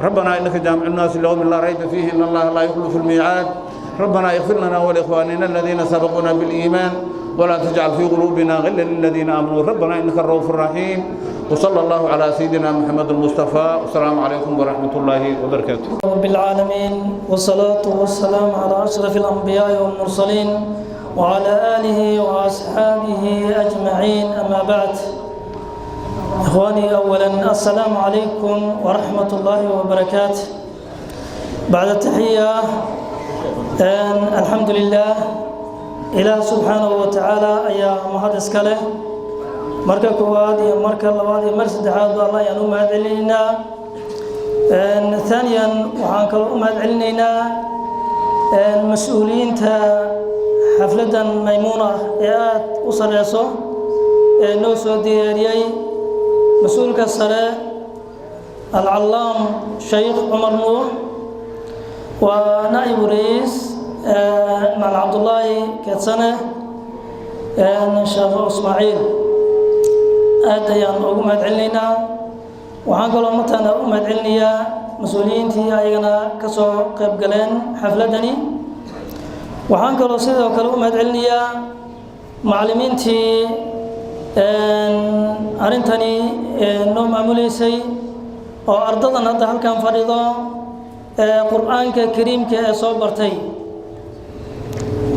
Speaker 7: ربنا إنك جامع الناس ليوم لا ريب فيه إن الله لا يخلف الميعاد ربنا اغفر لنا ولإخواننا الذين سبقونا بالإيمان ولا تجعل في قلوبنا غلا للذين آمنوا ربنا إنك الرؤوف الرحيم وصلى الله على سيدنا محمد المصطفى والسلام عليكم ورحمة الله وبركاته
Speaker 8: رب العالمين والصلاة والسلام على أشرف الأنبياء والمرسلين وعلى آله وأصحابه أجمعين أما بعد إخواني أولا السلام عليكم ورحمة الله وبركاته بعد التحية الحمد لله إله سبحانه وتعالى أيها مهدس كله marka koowaad iyo marka labaad iyo mar saddexaad Allah ayaan u mahadcelinaynaa ثانيا waxaan kale u mahadcelinaynaa mas'uuliyiinta xafladan maymuuna ee aad u sareyso ee noo soo diyaariyay mas'uulka sare al-allaam Sheikh Umar Nuur wa naa'ib ra'iis Mal Abdullahi Katsane Sheikh Ismaaciil aad ayaan ugu mahadcelinaynaa waxaan kaloo matana u mahadcelinayaa mas'uuliyiintii ayagana ka soo qayb galeen xafladani waxaan kaloo sidoo kale u mahadcelinayaa macallimiintii arintani noo maamuleysay oo ardadan hadda halkan fadhido qur'aanka kariimka ee soo bartay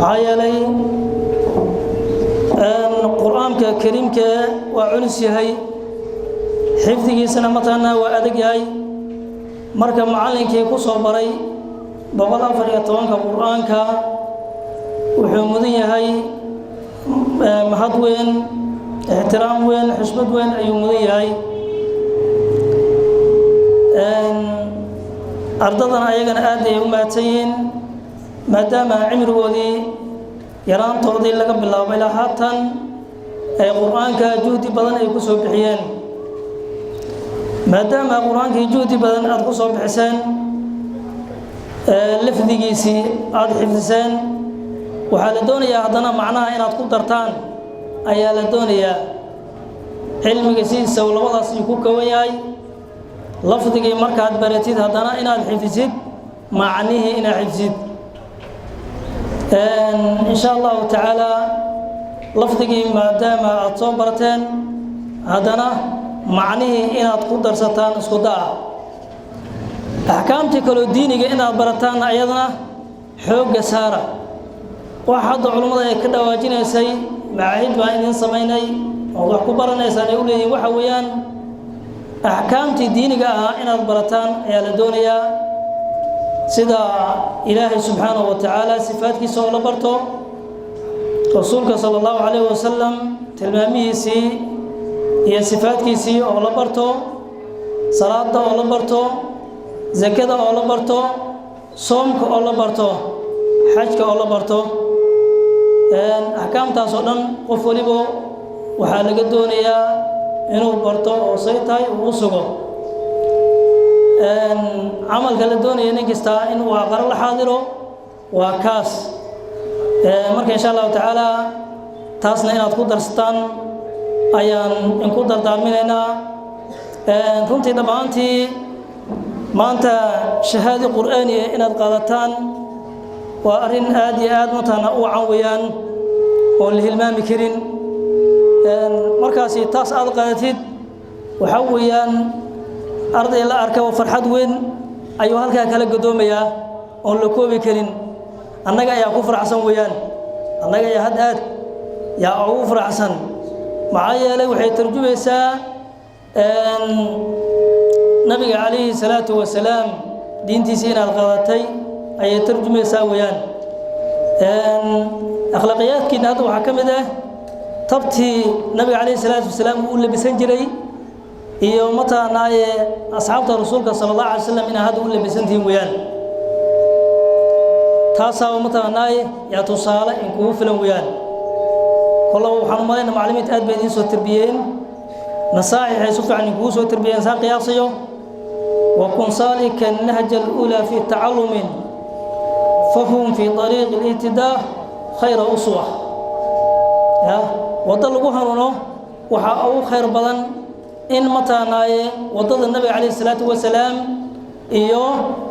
Speaker 8: maxaa yeelay qur'aanka kariimka waa culus yahay xifdigiisana matana waa adag yahay marka macallinkii ku soo baray 114 qur'aanka wuxuu mudan yahay mahad weyn احترام وين حشمت وين أيومي هاي أرضنا أيجنا آدي وماتين ما دام عمر ودي يران تغذي لك بالله ولا حتى القرآن كجودي بدن يكسب بحيان ما دام القرآن كجودي بدن أتكسب بحسن لفظي جيسي عاد حفظسان وحال الدنيا عدنا معناها إن أتكون درتان ayaa la doonayaa cilmiga sidiisa uu labadaas ku kooban yahay lafdigii markaad baratid haddana inaad xifdisid macnihii inaad xifdisid insha allahu tacaala lafdigii maadaama aad soo barateen haddana macnihii inaad ku darsataan isku daa axkaamtii kaloo diiniga inaad barataan ayadana xoogga saara wax hadda culummada ay ka dhawaajinaysay معاهد بين سميني وضحكوا برنا يسأل يقولي وحويان أحكام دينك إن البرتان يا لدنيا سيدا إلهي سبحانه وتعالى صفاتك سوى لبرتو رسولك صلى الله عليه وسلم تلمامي سي هي صفاتك سي أو لبرتو صلاة أو لبرتو زكاة أو لبرتو صومك أو لبرتو حجك أو لبرتو أحكام تاسودن قفوليبو وحالك الدنيا إنه برتو أو سيتاي ووسقو عمل كل الدنيا نجستا إنه وقر الحاضره وكاس مركز إن شاء الله تعالى تاسنا إن تقدر ستان ayaan inku dardaarminaynaa runtii dhammaantii maanta shahaado qur'aaniya inaad qaadataan waa arrin aad iyo aad matana u wacan weeyaan oon la hilmaami karin markaasi taas aad qaadatid waxaa weeyaan arday la arka oo farxad weyn ayuu halkaa kala gadoomayaa oon la koobi karin annaga ayaa ku faraxsan weeyaan annaga ayaa had aad yaa ugu faraxsan maxaa yeelay waxay tarjumaysaa nabiga calayhi salaatu wasalaam diintiisa inaad qaadatay ayay tarjumaysaa weeyaan akhlaaqiyaadkiina hadda waxaa ka mid ah tabtii nabiga calayhi salaatu wasalaam uu labisan jiray iyo mataqaanaaye asxaabta rasuulka sala allahu alay wasalam inaa hadda u labisantihiin weeyaan taasaa mataqaanaaye yaa tusaale in kugu filan weeyaan kollaba waxaan u malaynaa macallimiinta aad bay idiin soo tarbiyeen nasaaxix ay su fiican inkugu soo tarbiyeen saan qiyaasayo وكن سالكا النهج الأولى في تعلم فهم في طريق الاهتداء خير أسوة وضلوا هنونه وحاول خير بدن إن متاناي وضل النبي عليه الصلاة والسلام إيو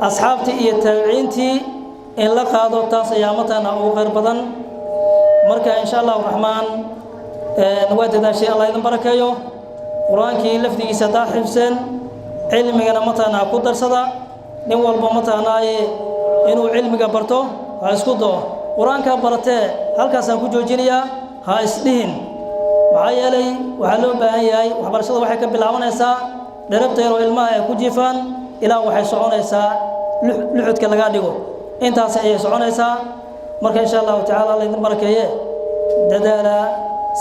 Speaker 8: أصحابتي إيو تابعينتي إن لقادوا تاس يا متانا أو خير بدن مركا إن شاء الله الرحمن نواد ذا شيء الله يذن بركايو قرآنكي لفتي ستا حفظن علمنا متانا قدر صدا نوال بمتاناي إنو علمك برتو هاسكودو قرآنك برته هل كاسان كجوجينيا هايسدين معايلي وحلو باهياي وحبرشده waxay ka bilaabanaysaa dharabta yar oo ilmaha ay ku jiifaan ilaa waxay soconaysaa luxudka laga dhigo intaas ay soconaysaa marka insha Allah ta'ala la idin barakeeye dadaala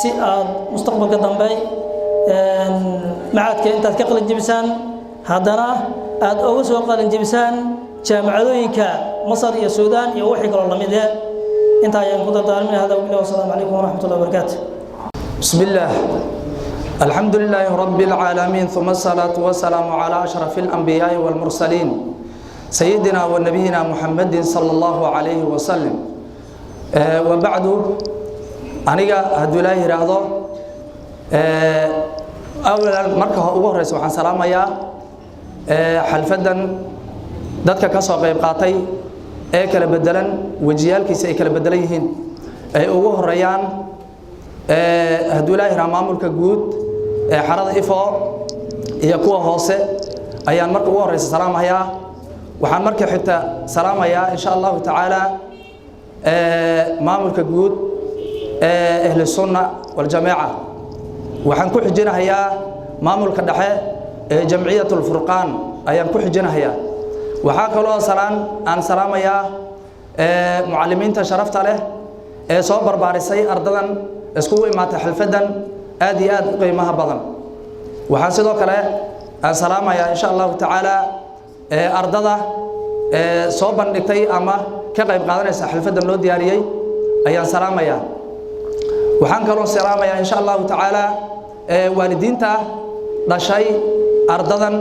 Speaker 8: si aad mustaqbalka dambe macadka intaad ka qalin jibisaan haddana aad uga soo qalin jibisaan jaamacadooyinka Masar iyo Suudaan iyo wixii kale lamid ah inta ayaan ku dardaarminayaa hada wabillahi wasalaamu calaykum waraxmatullahi wabarakaatuh
Speaker 3: بسم الله الحمد لله رب العالمين ثم الصلاة والسلام على أشرف الأنبياء والمرسلين سيدنا ونبينا محمد صلى الله عليه وسلم وبعد أنيقا هدولاي رأضو أولا مركه أبوه رئيس وحن سلام يا حلفدا دادك كسو قيب قاطي كلا بدلا وجيالكي سيكلا بدليهن أبوه ريان هدولاي رامامولka guud ee xarada ifo iyo kuwa hoose ayaan marka ugu horeysa salaamayaa waxaan marka xigta salaamayaa insha Allah ta'ala maamulka guud ee ahli sunna wal jamaa waxaan ku xijinayaa maamulka dhexe ee jamciyatul furqaan ayaan ku xijinayaa waxa kale oo aan salaamayaa muallimiinta sharafta leh ee soo barbaarisay ardadan isku imaatay xalfadan aad iyo aad u qiimaha badan waxaan sidoo kale aan salaamayaa insha Allah ta'ala ardada soo bandhigtay ama ka qayb qaadanaysa xalfadan loo diyaariyay ayaan salaamayaa waxaan kaloo salaamayaa insha Allah ta'ala waalidiinta dhashay ardadan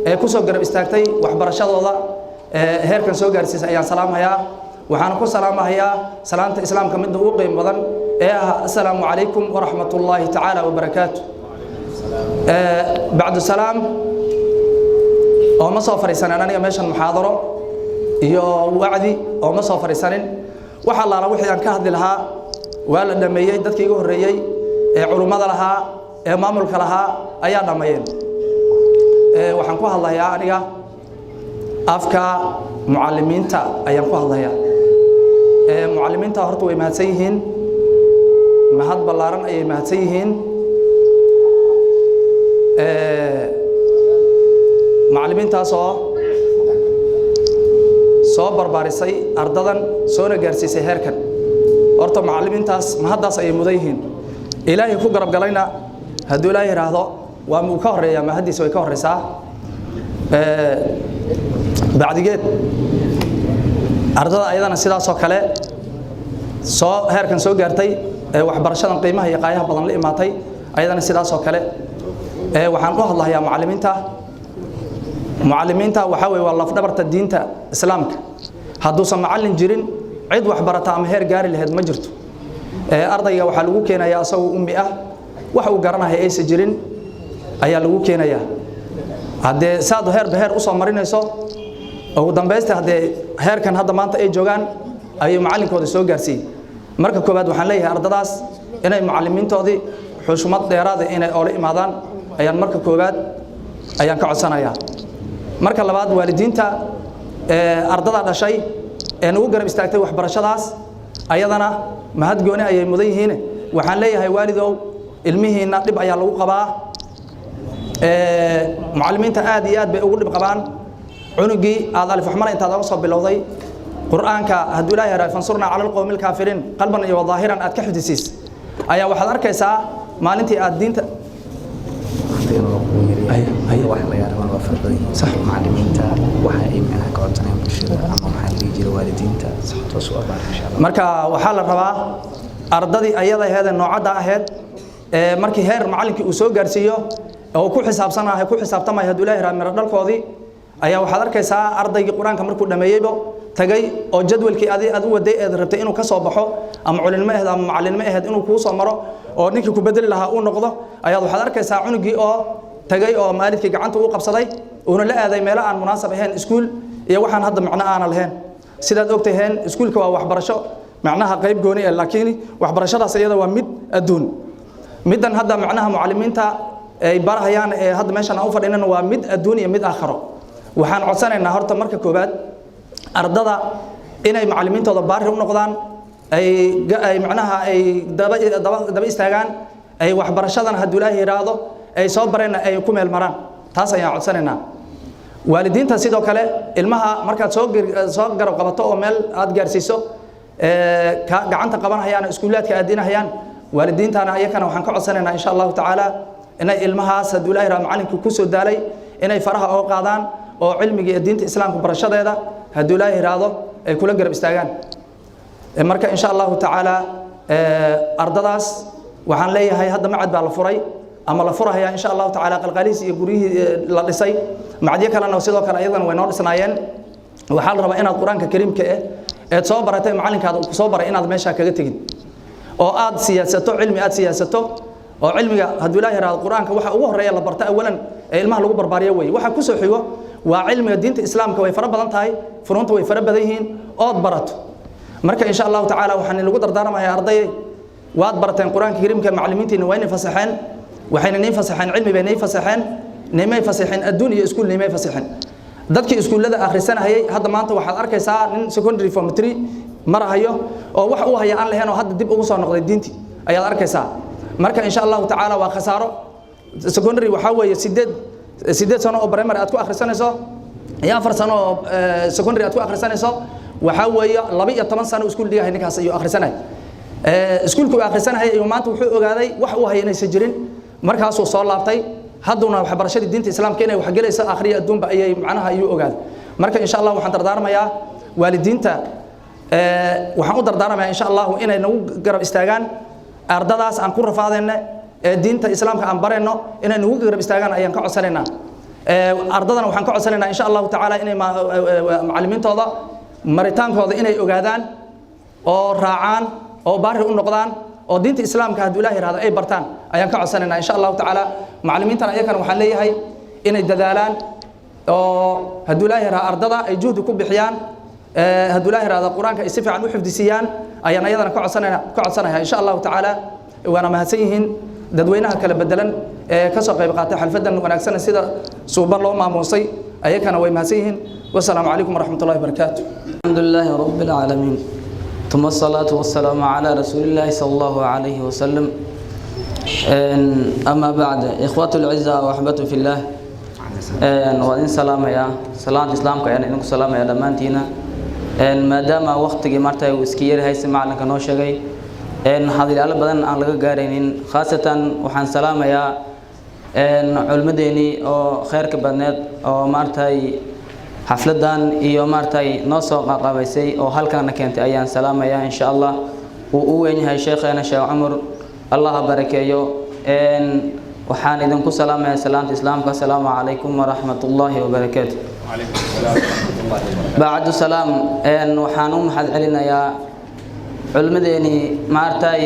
Speaker 3: ee ku soo garab istaagtay waxbarashadooda heerkan soo gaarsiisay ayaan salaamayaa waxaan ku salaamayaa salaanta islaamka mid ugu qiimo badan السلام عليكم ورحمة الله تعالى وبركاته بعد السلام أو ما صار فريسان أنا ماشي المحاضرة يو وعدي أو ما صار فريسان وحلا على وحي أن كهد لها ولا دمية دتك يجوه الرجاي علومات لها مامل لها أيام دميين وحنكوه الله يا أنيا أفكا معلمين تا أيامكوه الله يا معلمين تا هرتوا ما تسيهن mahad ballaaran ayay mahadsan yihiin macallimiintaas oo soo barbaarisay ardadan soona gaarsiisay heerkan horta macallimiintaas mahaddaas ayay mudan yihiin ilaahay ku garab galayna hadduu ilaahay yiraahdo waa uu ka horeeyaa mahaddiisa way ka horeysaa bacdigeed ardada ayadana sidaas oo kale soo heerkan soo gaartay waxbarashadan qiimaha iyo qaayaha badan la imaatay ayadana sidaas oo kale waxaan u hadlayaa macallimiinta waxa weey waa laf dhabarta diinta islaamka hadduu macallin jirin cid wax barata ama heer gaari lahayd ma jirto ardayga waxa lagu keenayaa asagoo ummi ah wax uu garanayo aysan jirin ayaa lagu keenayaa haddee saad heerba heer u soo marinayso ugu dambaysta haddee heerkan hadda maanta ay joogaan ayuu macallinkooda soo gaarsiiyey marka koowaad waxaan leeyahay ardadaas inay macallimiintoodii xushmad dheeraada inay oola imaadaan ayaan marka koowaad ayaan ka codsanayaa marka labaad waalidiinta ardada dhashay ee nagu garab istaagtay waxbarashadaas ayadana mahad gooni ayay mudan yihiin waxaan leeyahay waalidow ilmihiina dhib ayaa lagu qabaa macallimiinta aad iyo aad bay ugu dhib qabaan cunugii aad alif waxmala intaad uga soo bilowday quraanka hadduu ilaahay yahay fansurna cala alqawmi alkaafiriin qalban iyo dhaahiran aad ka xifdisiis ayaa waxaad arkaysaa maalintii aad diinta
Speaker 9: wax la yaraabaan waa farqad sax macallimiinta waxa ay macnaha ka codsanayaan bulshada ama maxaa la jira waalidiinta sax toos u abaar insha Allah
Speaker 3: marka waxa la rabaa ardadii ayada ahayd noocada ahayd markii heer macallinkii uu soo gaarsiiyo oo ku xisaabtamay hadduu ilaahay yahay miro dhalkoodii ayaa waxaad arkaysaa ardaygii quraanka markuu dhameeyayba tagay oo jadwalkii aad u waday ee rabtay inuu ka soo baxo ama culimmo ahayd ama macallinimo ahayd inuu kuu soo maro oo ninkii ku bedeli lahaa uu noqdo ayaad waxaad arkaysaa cunugii oo tagay oo maalidkii gacanta uu qabsaday uuna la aaday meel aan munaasab ahayn iskuul iyo waxaan hadda macna aan lahayn sidaad ogtahay iskuulka waa waxbarasho macnaha qayb gooni ah laakiin waxbarashadaas iyada waa mid adduun midan hadda macnaha macallimiinta ay barahayaan ee hadda meeshan aan u fadhinana waa mid adduun iyo mid aakhiro waxaan codsanaynaa horta marka koobaad ardada inay macallimiintooda baari u noqdaan ay macnaha ay daba istaagaan ay waxbarashadan hadduu ilaahay yiraahdo ay soo barayna ay ku meel maraan taas ayaan codsanaynaa waalidiinta sidoo kale ilmaha markaad soo garab qabato oo meel aad gaarsiiso gacanta qabanayaan iskuulaadka aadinayaan waalidiintana ayakana waxaan ka codsanaynaa insha Allah taala inay ilmahaas hadduu ilaahay yiraahdo macallinkii ku soo daalay inay faraha oo qaadaan oo cilmiga iyo diinta islaamka barashadeeda hadduu ilaahay yiraahdo ay kula garab istaagaan marka insha Allah taala ardadaas waxaan leeyahay hadda macad baa la furay ama la furaya insha Allah taala qalqaliis iyo guriyihii la dhisay macadiyo kalena sidoo kale ayadana way noo dhisnaayeen waxaa la rabaa inaad quraanka kariimka ee soo baratay macallinkaada ku soo baray inaad meesha kaga tagin oo aad siyaasato cilmi aad siyaasato oo cilmiga hadduu ilaahay yiraahdo quraanka waxa ugu horeeya la barta awalan ee ilmaha lagu barbaariyo way waxa ku soo xigo waa cilmiga diinta islaamka way fara badan tahay furunta way fara badan yihiin ood barato marka insha Allah taala waxaan lagu dardaarmayaa arday waad barateen quraanka kariimka macallimiintiina waa inay fasaxeen waxayna inay fasaxeen cilmi bay inay fasaxeen nimay fasaxeen adduun iyo iskuul nimay fasaxeen dadkii iskuulada akhrisanayay hadda maanta waxaad arkaysaa nin secondary form 3 marahayo oo wax uu haya aan lahayn oo hadda dib ugu soo noqday diintii ayaad arkaysaa marka insha Allah taala waa khasaaro secondary waxa weeye 8 sano oo primary aad ku akhrisanayso iyo 4 sano oo secondary aad ku akhrisanayso waxa weeye 12 sano iskuul dhigahay ninkaas ayuu akhrisanay iskuulku akhrisanay iyo maanta wuxuu ogaaday wax uu haya inaysan jirin markaas uu soo laabtay hadduna waxbarashadii diinta islaamka inay wax galayso akhriya adduunba ayay macnaha ayuu ogaaday marka insha Allah waxaan dardaarmayaa waalidiinta waxaan u dardaarmayaa insha Allah inay nagu garab istaagaan ardadaas aan ku rafaadayna diinta islaamka aan barayno inay nagu garab istaagaan ayaan ka codsanaynaa ardadana waxaan ka codsanaynaa insha Allah taala inay macallimiintooda maritaankooda inay ogaadaan oo raacaan oo baari u noqdaan oo diinta islaamka hadduu ilaahay yiraahdo ay bartaan ayaan ka codsanaynaa insha Allah taala macallimiintana ayakana waxaan leeyahay inay dadaalaan oo hadduu ilaahay yiraahdo ardada ay juhdi ku bixiyaan hadduu ilaahay yiraahdo quraanka ay si fiican u xifdisiyaan ayaan ayadana ka codsanayaa insha Allah taala waana mahadsan yihiin dadweynaha kala bedelan ee ka soo qayb qaatay xalfadan wanaagsan sida suuban loo maamuusay ayakana way mahadsan yihiin wassalaamu calaykum waraxmatullaahi wabarakaatuh
Speaker 10: alxamdulillaahi rabbil caalamiin ثم الصلاة والسلام على رسول الله صلى الله عليه وسلم أما بعد إخوة العزة وأحبة في الله وإن سلام يا سلام الإسلام يعني إنكم سلام يا دمانتينا ما دام وقت جمرتها وسكير هاي سمعنا كنوع شيء هذه على بدن على جارين خاصة وحن سلام يا علمديني أو خير كبنات أو مرتاي حفلدان iyo martay noo soo qaqabaysay oo halkaan keentay ayaan salaamaya insha Allah uu weyn yahay sheekheena Sheekh Umar Allah barakeeyo waxaan idinku salaamayaa salaanta islaamka assalaamu calaykum wa rahmatullaahi wa barakaatuh wa alaykum salaam wa rahmatullaahi ba'du salaam waxaan u mahad celinayaa culimadeeni martay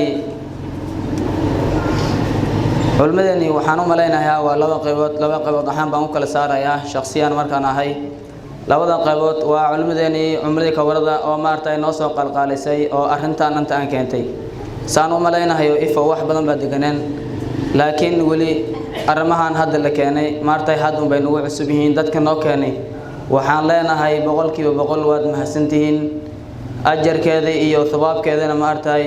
Speaker 10: علمدني وحنو ملينا waa laba qaybood ahaan baan u kala saarayaa shakhsiyan markaan ahay labada qaybood waa culmadani ummadii ka warada oo maartay noo soo qalqaalisay oo arintan anta aan keentay saan u maleynayo ifo wax badan ba deganeen laakiin wali arrimahan hadda la keenay maartay hadda bay nagu cusub yihiin dadka noo keenay waxaan leenahay 100% waad mahadsantihiin ajarkeeda iyo thawaabkeedana maartay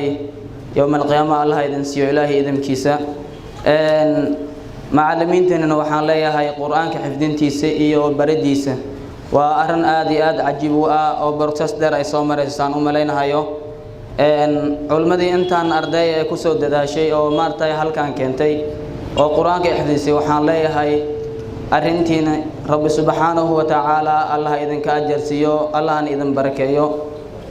Speaker 10: يوم القيامة الله إذن سيو إلهي إذن كيسا معلمين تننا وحان ليا هاي قرآن كحفظين تيسا إيو برديسا وأرن آدي عجيب أو برتس در أي صومر إسان أمالينا هايو علمدي إنتان أرداي كسو دا شيء أو مارتاي هل كان كنتي أو قرآن كحفظيسي وحان ليا هاي أرنتين رب سبحانه وتعالى الله إذن كأجر سيو الله إذن بركيو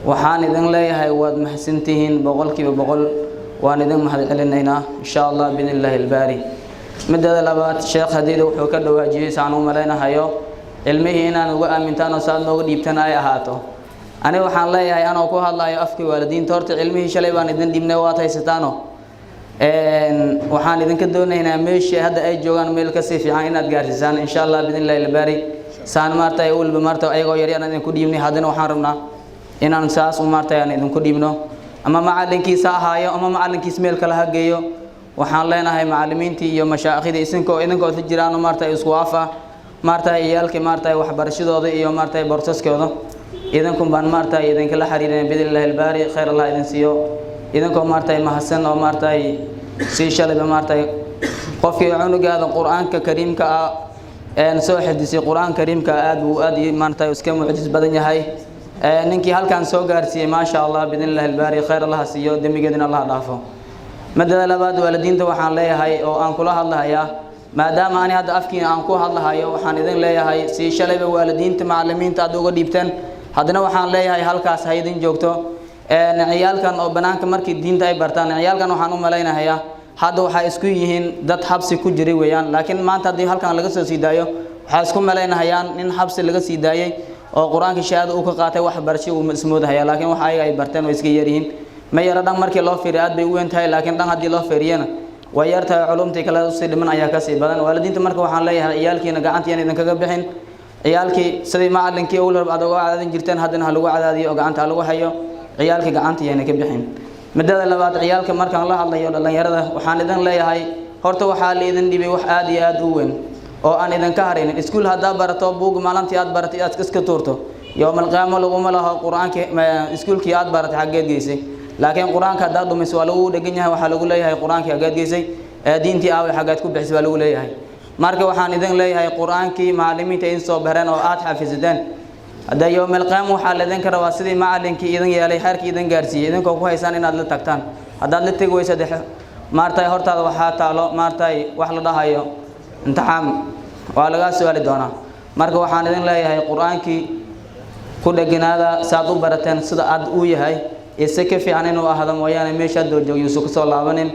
Speaker 10: waxaan idin leeyahay waad mahadsantihiin 100% waan idin mahad celinayna insha Allah billahi albari midda labaad sheekh hadiida wuxuu ka dhawaajiyay saan u maleynayo ilmihiina inaan uga aamintaan oo saad nooga dhiibtan ay ahaato ani waxaan leeyahay anoo ku hadlayo afkii waalidiinta horta ilmihii shalay baan idin dhibnay waad haysataano waxaan idin ka doonaynaa meeshii hadda ay joogan meel ka sii fiican inaad gaarsiisaan insha Allah billahi albari saan maartay ulba martay ayagoo yar yar idin ku dhiibnay hadana waxaan rabnaa inaan saas u maartay aan idin ku dhiibno ama macalinkiisa ahaayo ama macalinkiis meel kala hageeyo waxaan leenahay macallimiintii iyo mashaayikhda idinkoo jiraan maartay isku afa maartay iyalkii maartay waxbarashadooda iyo maartay borsaskooda idinku baan maartay idinka la xiriireen bidillahi albari khayr Allah idin siiyo idinkoo maartay mahadsan oo maartay si shalay maartay qofkii cunugaada quraanka kariimka soo xifdisay quraanka kariimka aad maartay iska mucjiz badan yahay ninkii halkan soo gaarsiiyay ma sha Allah bidillahi albari khayr Allah siiyo damigeedina Allah dhaafo madada labaad waalidiinta waxaan leeyahay oo aan kula hadlayaa maadaama aan hadda afkiina aan ku hadlahayo waxaan idin leeyahay si shalayba waalidiinta macallimiinta aad uga dhiibtaan hadana waxaan leeyahay halkaas ha idin joogto ciyaalkan oo banaanka markii diinta ay bartaan ciyaalkan waxaan u maleynayaa hadda waxa isku yihiin dad xabsi ku jiray weeyaan laakiin maanta hadii halkan laga soo siidaayo waxa isku maleynayaan in xabsi laga siidayay oo quraanka shahaado uu ka qaatay wax barasho uu ismoodaya laakiin waxa ay barteen way iska yaryihiin ma yara dhan markii loo fiiriyo aad bay u weyn tahay laakiin dhan hadii loo fiiriyana way yartahay culumtii kala sii dhiman ayaa ka sii badan waalidiinta marka waxaan leeyahay ciyaalkiina gacantiina idin kaga bixin ciyaalkii sidii macallinkii uu laba aad uga cadaadin jirteen hadana lagu cadaadiyo oo gacanta lagu hayo ciyaalkii gacantiina ka bixin midda labaad ciyaalka markaan la hadlayo dhalinyarada waxaan idin leeyahay horta waxa la idin dhibay wax aad iyo aad u weyn oo aan idin ka haraynin iskuul hada barato buug maalintii aad baratay aad iska tuurto يوم القيامة لو ما له القرآن إسكول كي أد بارت حاجات جيسي لكن القرآن كذا دم سوالو دقينها وحلو ليه هاي القرآن كي حاجات جيسي دين تي أول حاجات كوب بحسبالو ليه هاي مارك وحان إذن ليه هاي القرآن كي معلمين تينسو بهران أو آت حافظدان هذا يوم القيامة وحال إذن كرواسدي معلم كي إذن يالي حرك إذن جارسي إذن كوكو هيسان إن أدل تكتان هذا اللي تقوي سدح مارتاي هرتا وحات على مارتاي وحلا ده هايو انتحام وعلى سؤال دونا مارك وحان إذن ليه هاي القرآن كي كل جنادا سادو برتين سدا عد وياهاي إسكة في عنين وهذا مويان ميشاد دوجو يوسف صلى الله عليه وسلم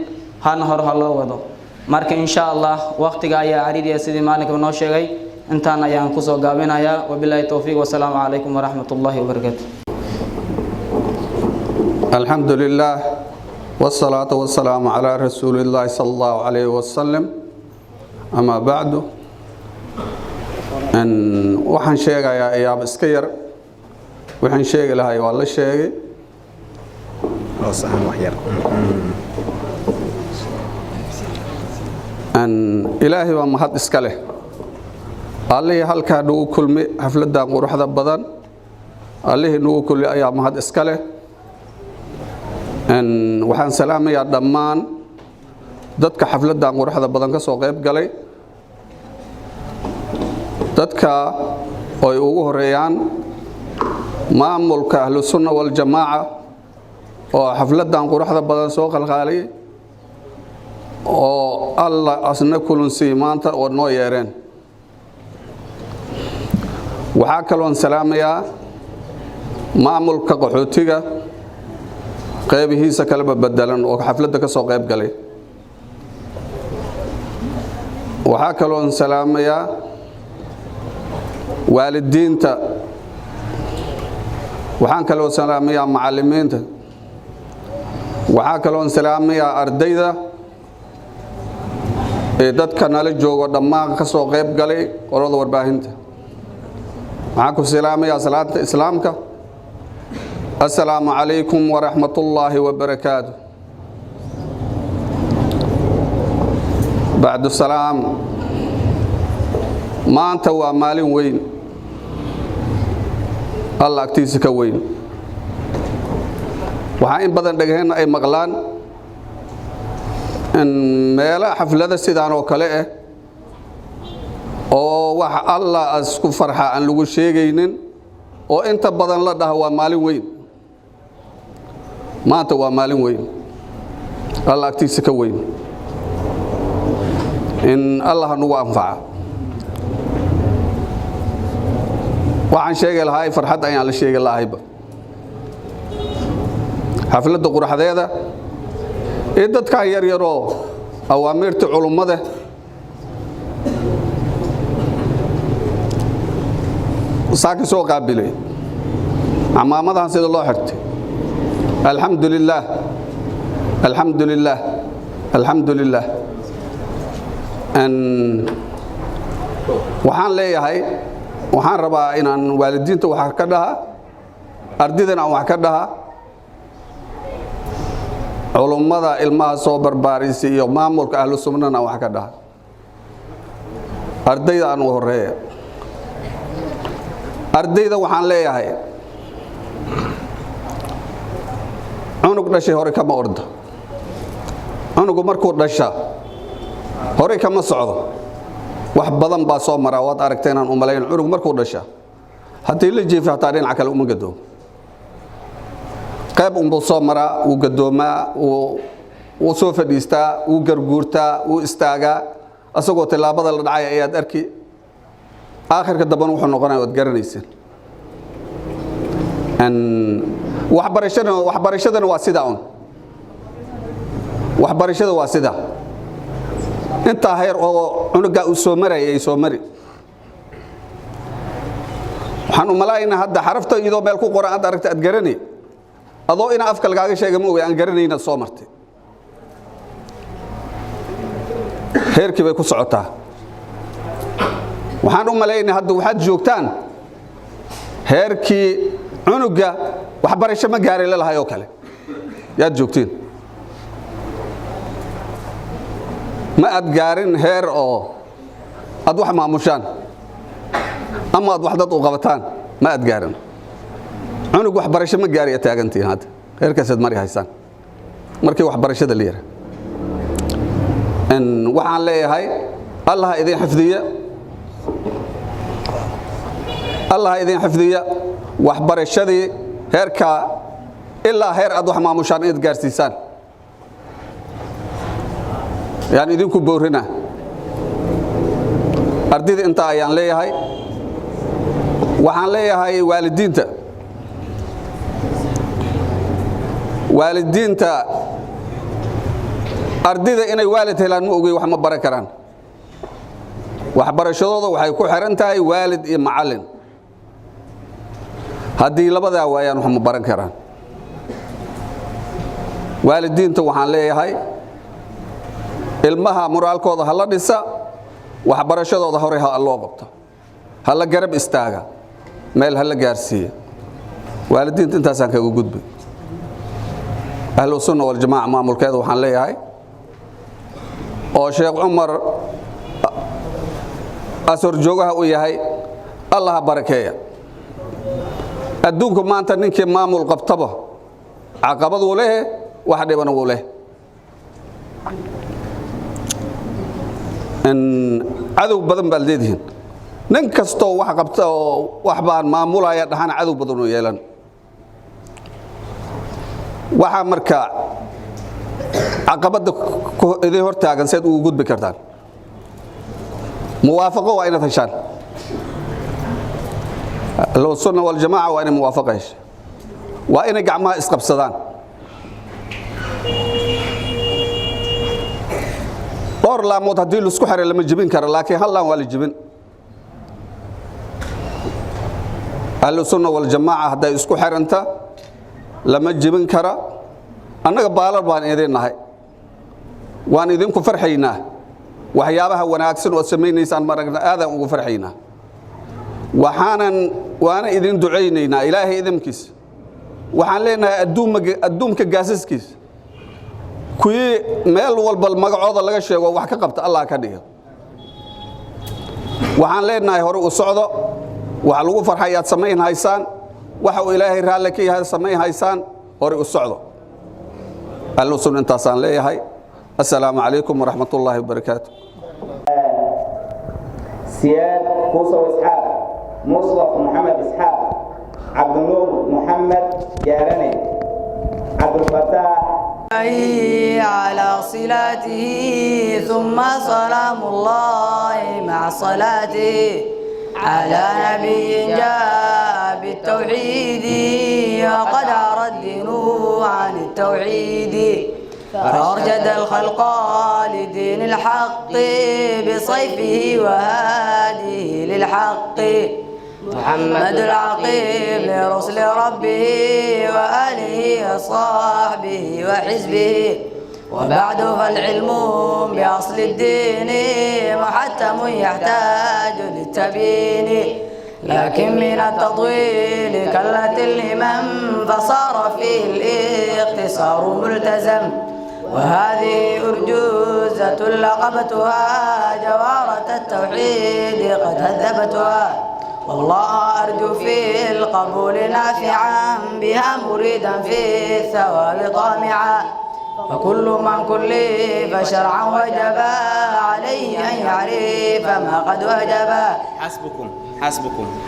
Speaker 10: هنهر الله وضو مارك إن شاء الله وقت جاي عريض يا سيدي مالك بن نوشيغي أنت أنا ينقص وجابنا يا وبالله التوفيق والسلام عليكم ورحمة الله وبركاته.
Speaker 11: الحمد لله والصلاة والسلام على رسول الله صلى الله عليه وسلم. أما بعد أن وحن شيء يا بسكير وحن شيء لها والله شيء
Speaker 9: وصحن وحير
Speaker 11: أن إلهي ومحد إسكاله الله هل كانوا كل حفلة دام وروح ذا بدن الله نو كل أيام محد إسكاله أن وحن سلام يا دمان ضدك حفلة دام وروح ذا بدن كسوق قلي ضدك أو يوجه ريان maamulka ahlu sunna wal jamaa oo xafladan quruxda badan soo qalqaalay oo alla asna kulansi maanta oo noo yeereen waxa kale oo salaamaya maamulka qaxootiga qaybihiisa kala bedelan oo xafladda ka soo qayb galay waxa kale oo salaamaya waalidiinta waxaan kale oo salaamayaa macallimiinta waxaan kale oo salaamayaa ardayda dadka nala joogo dhammaan ka soo qayb galay qolada warbaahinta waxaan ku salaamayaa salaanta islaamka assalaamu calaykum waraxmatullaahi wabarakaatuh bacdu salaam maanta waa maalin weyn alla agtiisa ka weyn waxaa in badan dhagaheenna ay maqlaan in meelaha xaflada sidaan oo kale ah oo wax alla isku farxa aan lagu sheegaynin oo inta badan la dhaha waa maalin weyn maanta waa maalin weyn alla agtiisa ka weyn in allah nagu anfaca waxaan sheegi lahaa farxad ayaan la sheegi lahayba xafladda quraxdeeda ee dadka yar yaroo awaamirta culummada saaki soo qaabilay amaamadan sida loo xirtay alxamdulillaah alxamdulillaah alxamdulillaah waxaan leeyahay waxaan rabaa inaan waalidiinta wax ka dhaha ardaydan aan wax ka dhaha culummada ilmaha soo barbaarisay iyo maamulka ahlu sunnana aan wax ka dhaha ardayda aan u horeeya ardayda waxaan leeyahay cunug dhashay hore kama ordo cunugu markuu dhasha hore kama socdo wax badan baa soo mara waad aragtay inaan u malayn cunug markuu dhasha haddii la jiifo hataa dhinaca kale uma gadoomo qayb unbuu soo maraa wuu gadoomaa wuu soo fadhiistaa wuu garguurtaa wuu istaagaa asagoo tilaabada la dhacay ayaad arki aakhirka dambana wuxuu noqonaya waad garanayseen waxbarashadana waa sidaa un waxbarashada waa sidaa intaa heer oo cunugaa uu soo maraya ay soo mari waxaan u malaaynaa hadda xarafta iyadoo meel ku qoran aad aragta aad garanay adoo ina afka lagaaga sheega ma ogi aan garanayna soo martay heerkii bay ku socotaa waxaan u malaynaa hadda waxaad joogtaan heerkii cunuga waxbarasho ma gaaray lalahay oo kale yaad joogtiin ma aad gaarin heer oo aad wax maamushaan ama aad wax dad u qabataan ma aad gaarin cunug waxbarasho ma gaariya taagantiin hadda heerkaasaad mari haysaan markii waxbarashada la yara waxaan leeyahay allah idin xifdiya allah idin xifdiya waxbarashadii heerka ilaa heer aad wax maamushaan inaad gaarsiisaan yani idinku boorina ardayda inta ayaan leeyahay waxaan leeyahay waalidiinta ardayda inay waalid helaan ma ogey wax ma baran karaan waxbarashadooda waxay ku xiran tahay waalid iyo macallin haddii labadaa waayaan wax ma baran karaan waalidiinta waxaan leeyahay ilmaha moraalkooda ha la dhisa waxbarashadooda hore ha loo qabto ha la garab istaaga meel ha la gaarsiiya waalidiinta intaasaan kaga gudbay ahlu sunna wal jamaaca maamulkeeda waxaan leeyahay oo sheekh cumar asor joogaha u yahay allah ha barakeeya adduunku maanta ninkii maamul qabtaba caqabad uu leh wax dhibana uu leh cadow badan baad leedihiin nin kastoo wax qabta oo wax baan maamulaya dhaxana cadow badan oo yeelan waxa marka caqabada idin hortaagan sayd ugu gudbi kartaan muwaafaqo waa inaad heshaan ahlu sunna wal jamaaca waa inay muwaafaqo hesha waa inay gacmaha isqabsadaan dhowr laamood haddii laisku xiray lama jebin karo laakiin hal laan waa la jebin ahlu sunna wal jamaaca hadday isku xiranta lama jebin kara annaga baalar baan idin nahay waan idinku farxaynaa waxyaabaha wanaagsan oo samaynaysaan maragna aadan ugu farxaynaa waana idin ducaynaynaa ilaahay idinkiisa waxaan leenahay adduunka gaasaskiisa kuwii meel walba magacooda laga sheego wax ka qabta Allah ka dhigo waxaan leenahay hore u socdo waxa lagu farxayaad samayn haysaan waxa uu ilaahay raalli ka yahay samayn haysaan hore u socdo allo sunnantaasaan leeyahay assalaamu calaykum waraxmatullaahi wabarakaatuh
Speaker 1: سياد كوسو إسحاق مصطفى محمد إسحاق عبد النور محمد جارني عبد الفتاح
Speaker 12: على صلاته ثم سلام الله مع صلاته على نبي جاء بالتوحيد وقد عرى الدين عن التوحيد فأرشد الخلق لدين الحق بصيفه وهاده للحق محمد العقيم لرسل ربه وآله وصحبه وحزبه وبعد فالعلم بأصل الدين محتم يحتاج للتبيين لكن من التطويل كلت الهمم فصار فيه الاختصار ملتزم وهذه أرجوزة لقبتها جوارة التوحيد قد هذبتها والله أرجو في القبول نافعا بها مريدا في الثواب طامعا فكل من كلف شرعا وجبا عليه أن يعرف ما قد وجبا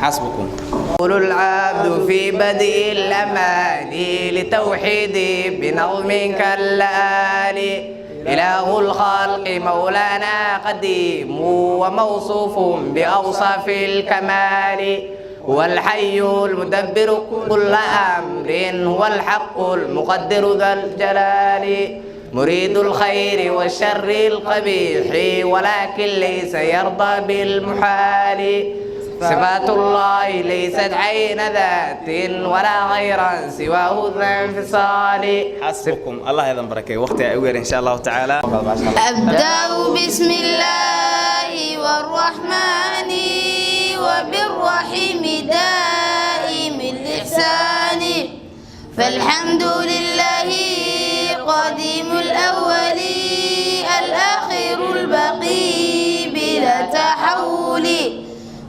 Speaker 9: حسبكم
Speaker 12: يقول العبد في بدء الأمان لتوحيد بنظم كالآلي إله الخلق مولانا قديم وموصوف بأوصاف الكمال هو الحي المدبر كل أمر هو الحق المقدر ذا الجلال مريد الخير والشر القبيح ولكن ليس يرضى بالمحال صفات الله ليست عين ذات ولا غيرا سواه ذا انفصال
Speaker 9: حسبكم الله يذن بركة وقتها أوير إن شاء الله تعالى
Speaker 13: أبدأ بسم الله والرحمن وبالرحيم دائم الإحسان فالحمد لله قديم الأول الآخر البقي بلا تحول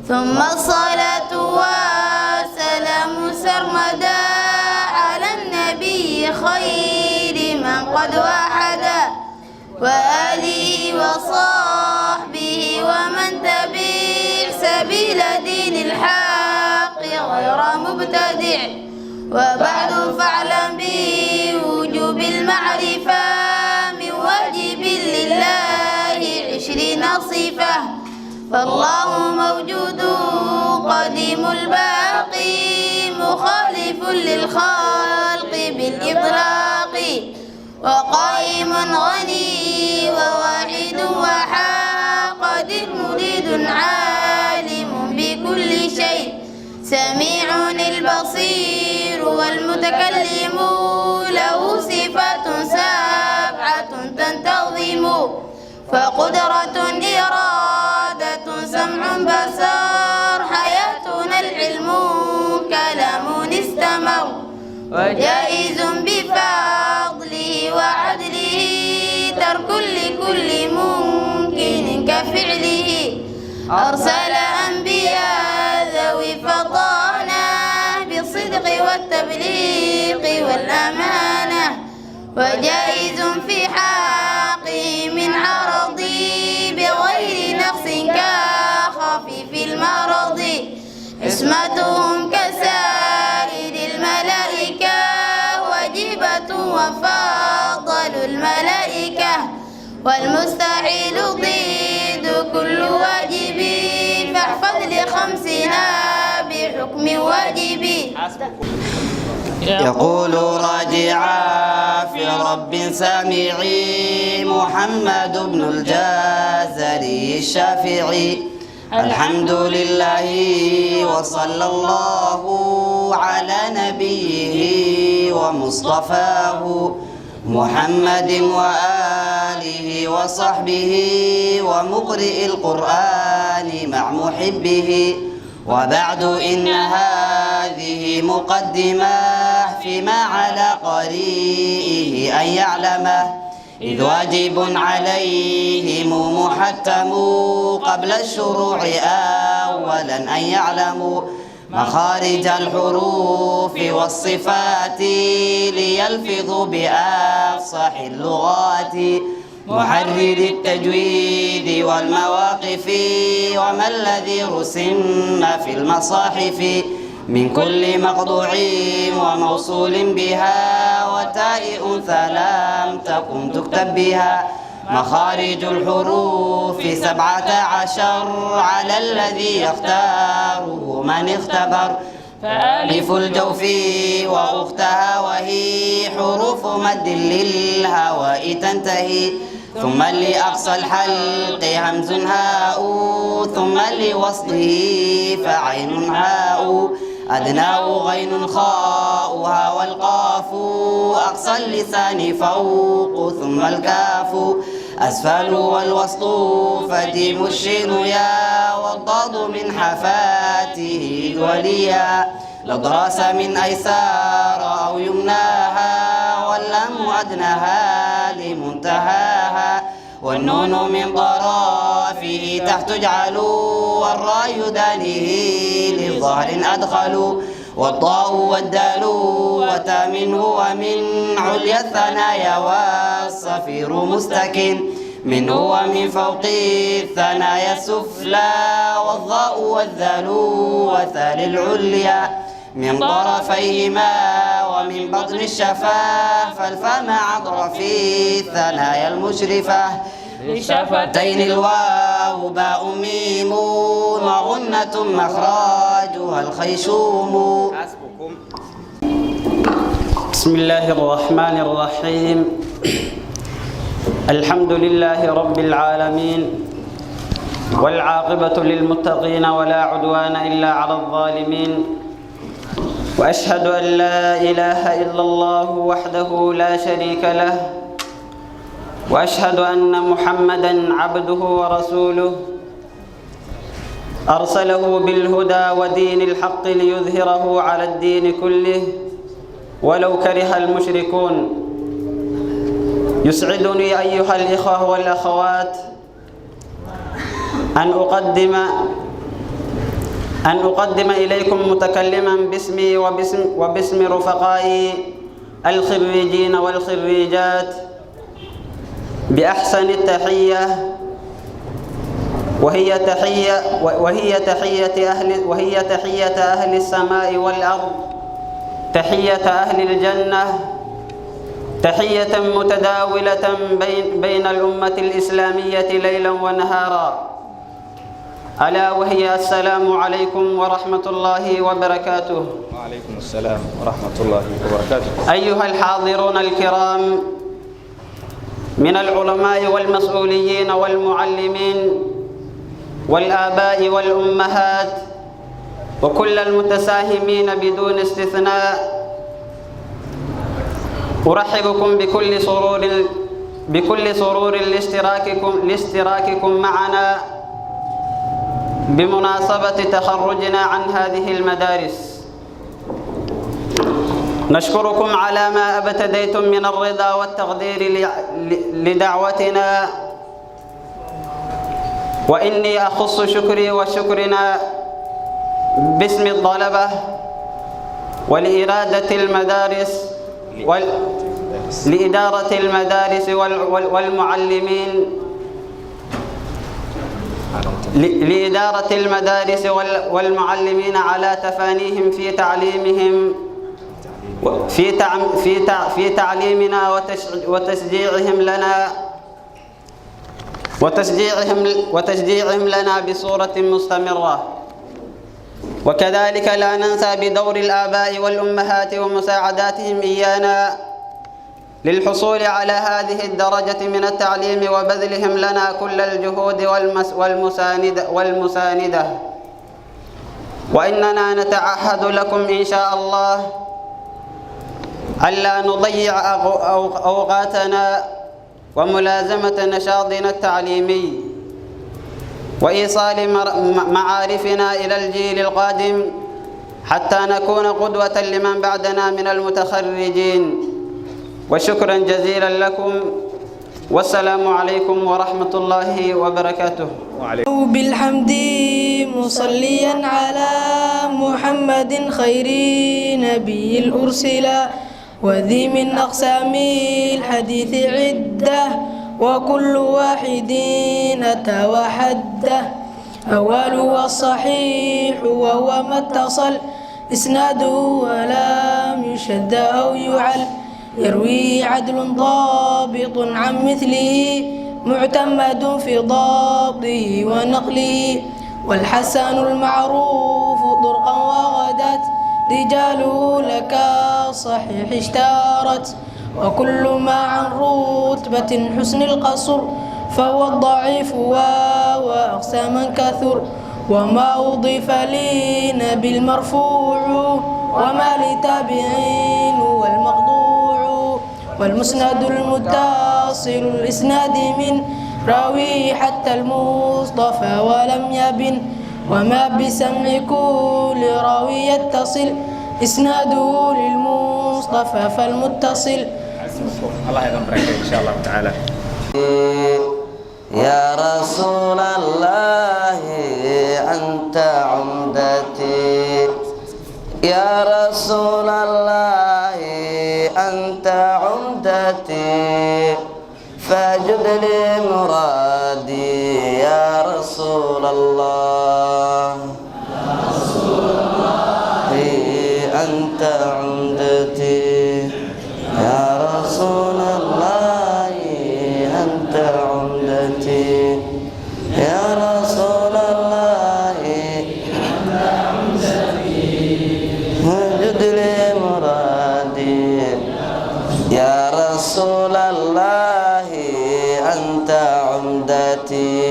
Speaker 13: ثم الصلاة والسلام سرمدا على النبي خير من قد وحدا وآله وصحبه ومن تبع سبيل دين الحق غير مبتدع وبعد فاعلم بوجوب المعرفة من واجب لله 20 صفة فالله موجود قديم الباقي مخالف للخلق بالإطلاق وقائم غني وواحد وحاقد مريد عالم بكل شيء سميع البصير والمتكلم له صفات 7 تنتظم فقدرة إرادة سمع بصر حياتنا العلم كلام استمر وجائز بفضله وعدله ترك لكل ممكن كفعله أرسل أنبياء ذوي فضانة بالصدق والتبليغ والأمانة وجائز في حقه من عرضي بغير نقص كخفيف المرض عصمتهم كسائر الملائكة وجبة وفضل الملائكة والمستحيل ضد كل واجب فاحفظ لخمسنا بحكم واجب
Speaker 12: يقول راجعا في رب سامعي محمد بن الجازري الشافعي الحمد لله وصلى الله على نبيه ومصطفاه محمد وآله وصحبه ومقرئ القرآن مع محبه. وبعد إن هذه مقدمة فيما على قارئه أن يعلمه، إذ واجب عليهم محتم قبل الشروع أولا أن يعلموا مخارج الحروف والصفات ليلفظوا بأفصح اللغات، محرر التجويد والمواقف وما الذي رسم في المصاحف من كل مقطوع وموصول بها وتاء أنثى لم تكن تكتب بها. مخارج الحروف 17 على الذي يختاره من اختبر، فألف الجوف وأختها وهي حروف مد للهواء تنتهي، ثم لأقصى الحلق همز هاء، ثم لوصله فعين هاء، أدناه غين خاؤها والقاف، أقصى اللسان فوق ثم الكاف، أسفل والوسط فجيم الشين يا، والضاد من حفاته وليا، لضراس من أيسار أو يمناها، واللام أدناها لمنتهاها، والنون من طرافه تحت جعلوا، والراء دانه لظهر أدخلوا، والضاء والدال وتا منه ومن عليا الثنايا، والصفير مستكن منه ومن فوق الثنايا السفلى، والضاء والذال وثال العليا من طرفيهما ومن بطن الشفاه، فالفاء مع أطراف الثنايا المشرفة، للشفتين الواو باء ميم، وغنة مخرجها الخيشوم.
Speaker 14: بسم الله الرحمن الرحيم. الحمد لله رب العالمين، والعاقبة للمتقين ولا عدوان إلا على الظالمين، وأشهد أن لا إله إلا الله وحده لا شريك له، وأشهد أن محمدًا عبده ورسوله، أرسله بالهدى ودين الحق ليظهره على الدين كله ولو كره المشركون. يسعدني أيها الإخوة والأخوات أن أقدم إليكم متكلما باسمي وباسم رفقائي الخريجين والخريجات بأحسن التحية، وهي تحية أهل السماء والأرض، تحية أهل الجنة، تحية متداولة بين الأمة الإسلامية ليلا ونهارا، ألا وهي السلام عليكم ورحمة الله وبركاته.
Speaker 15: وعليكم السلام ورحمة الله وبركاته.
Speaker 14: أيها الحاضرون الكرام من العلماء والمسؤولين والمعلمين والآباء والأمهات وكل المتساهمين بدون استثناء، أرحبكم بكل سرور لاشتراككم معنا بمناسبة تخرجنا عن هذه المدارس. نشكركم على ما ابتديتم من الرضا والتقدير لدعوتنا، وإني أخص شكري وشكرنا باسم الطلبة لإدارة المدارس والمعلمين، لإدارة المدارس والمعلمين على تفانيهم في تعليمنا وتشجيعهم لنا بصورة مستمرة. وكذلك لا ننسى بدور الآباء والأمهات ومساعداتهم إيانا للحصول على هذه الدرجة من التعليم، وبذلهم لنا كل الجهود والمساندة. وإننا نتعهد لكم إن شاء الله ألا نضيع أوقاتنا وملازمة نشاطنا التعليمي وإيصال معارفنا إلى الجيل القادم حتى نكون قدوة لمن بعدنا من المتخرجين. وشكرا جزيلا لكم، والسلام عليكم ورحمة الله وبركاته.
Speaker 16: بالحمد مصليا على محمد خير نبي الأرسل وذي من أقسام الحديث عدة وكل واحد أتى وحده. أول والصحيح وهو ما اتصل إسناده ولم يشد أو يعل، يروي عدل ضابط عن مثله معتمد في ضابطه ونقله. والحسن المعروف طرقا وغدت رجاله لك صحيح اشتارت. وكل ما عن رتبة حسن القصر فهو الضعيف وأقسى من كثر. وما أضيف لنبي المرفوع وما لتابعين والمقطوع. والمسند المتصل الإسناد من راوي حتى المصطفى ولم يبن. وما بسمع كل راوي يتصل إسناده للمصطفى فالمتصل.
Speaker 15: الله يغفرك إن شاء الله تعالى.
Speaker 2: يا رسول الله أنت عمدتي، يا رسول الله أنت عمدتي، فاجد لي مرادي يا رسول الله. أنت عمدتي يا رسول الله، أنت عمدتي يا رسول الله، أنت عمدتي، وجد لي مرادي يا رسول الله. أنت عمدتي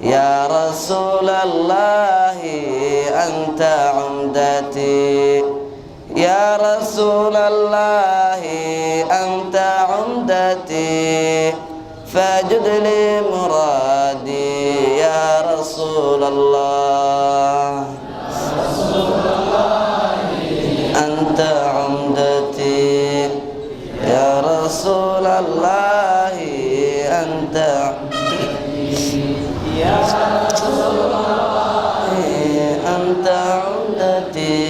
Speaker 2: يا رسول الله، أنت عمدتي يا رسول الله، أنت عمدتي، فاجد لي مرادي يا رسول الله. أنت عمدتي يا رسول الله، أنت يا رسول الله، أنت عمدتي،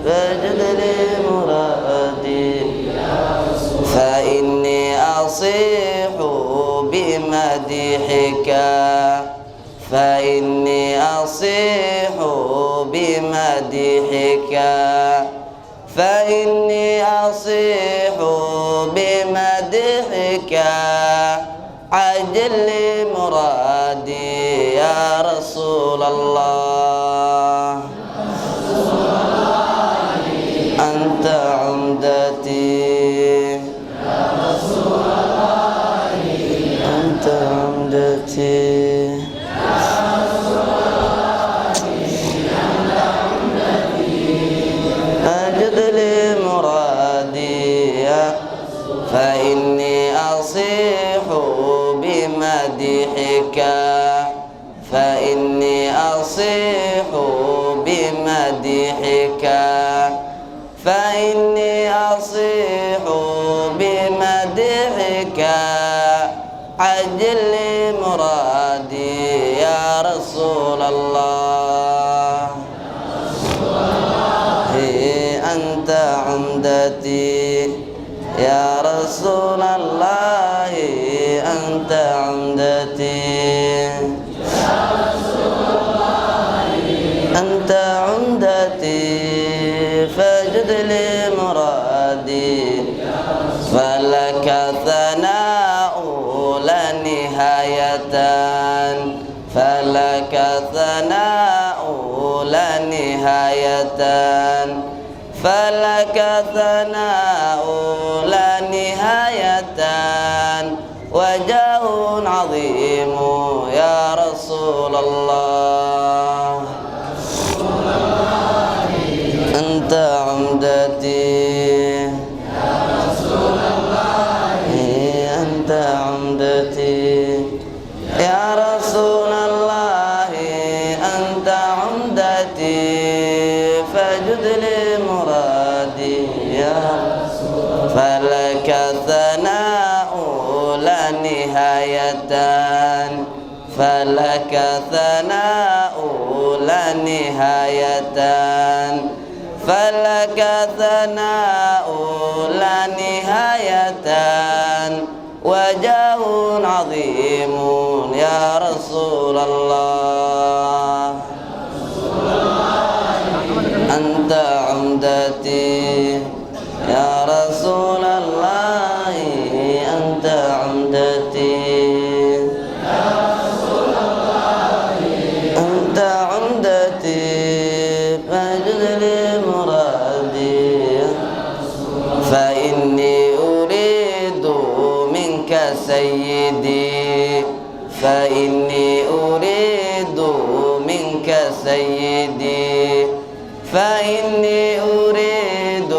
Speaker 2: فاجد لي مرادي. فإني أصيح بمديحك، فإني أصيح بمديحك، فإني أصيح بمديحك، عجل لي مرادي يا رسول الله. أنت عمدتي يا رسول الله، أنت عمدتي يا رسول الله، أنت عمدتي، أجد لي مرادي. فإني أصيح بمديحك، فإني أصيح بمديحك، فإني أصيح بمديحك، عجل لي مرادي يا رسول الله. أنت عمدتي يا رسول الله، أنت عمدتي يا رسول الله، أنت عمدتي، فاجد لي مرادي. فلك ثناء لا نهاية، فلك ثناء لا نهاية، فلك ثناء لا نهاية، وجاه عظيم يا رسول الله. أنت عمدتي فلك ثناء لا نهايتان فلك ثناء لا نهايتان فلك ثناء لا نهايتان وجاه عظيم يا رسول الله أنت عمدتي يا رسول الله أنت عمدتي أنت عمدتي فاجد لي مرادي فإني أريد منك سيدي فإني أريد منك سيدي فإني أريد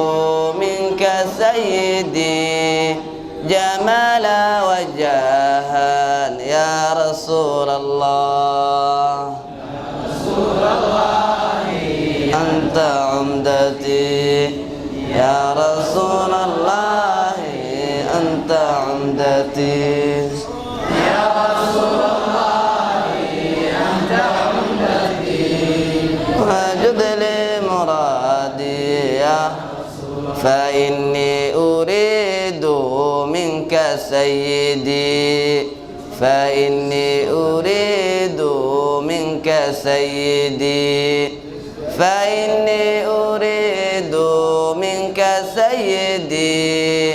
Speaker 2: منك سيدي جمالا وجاها يا رسول الله أنت عمدتي يا رسول الله أنت عمدتي يا رسول الله أنت عمدتي واجد لي مرادي فإني أريد منك سيدي فإني أريد منك سيدي فإني أريد منك سيدي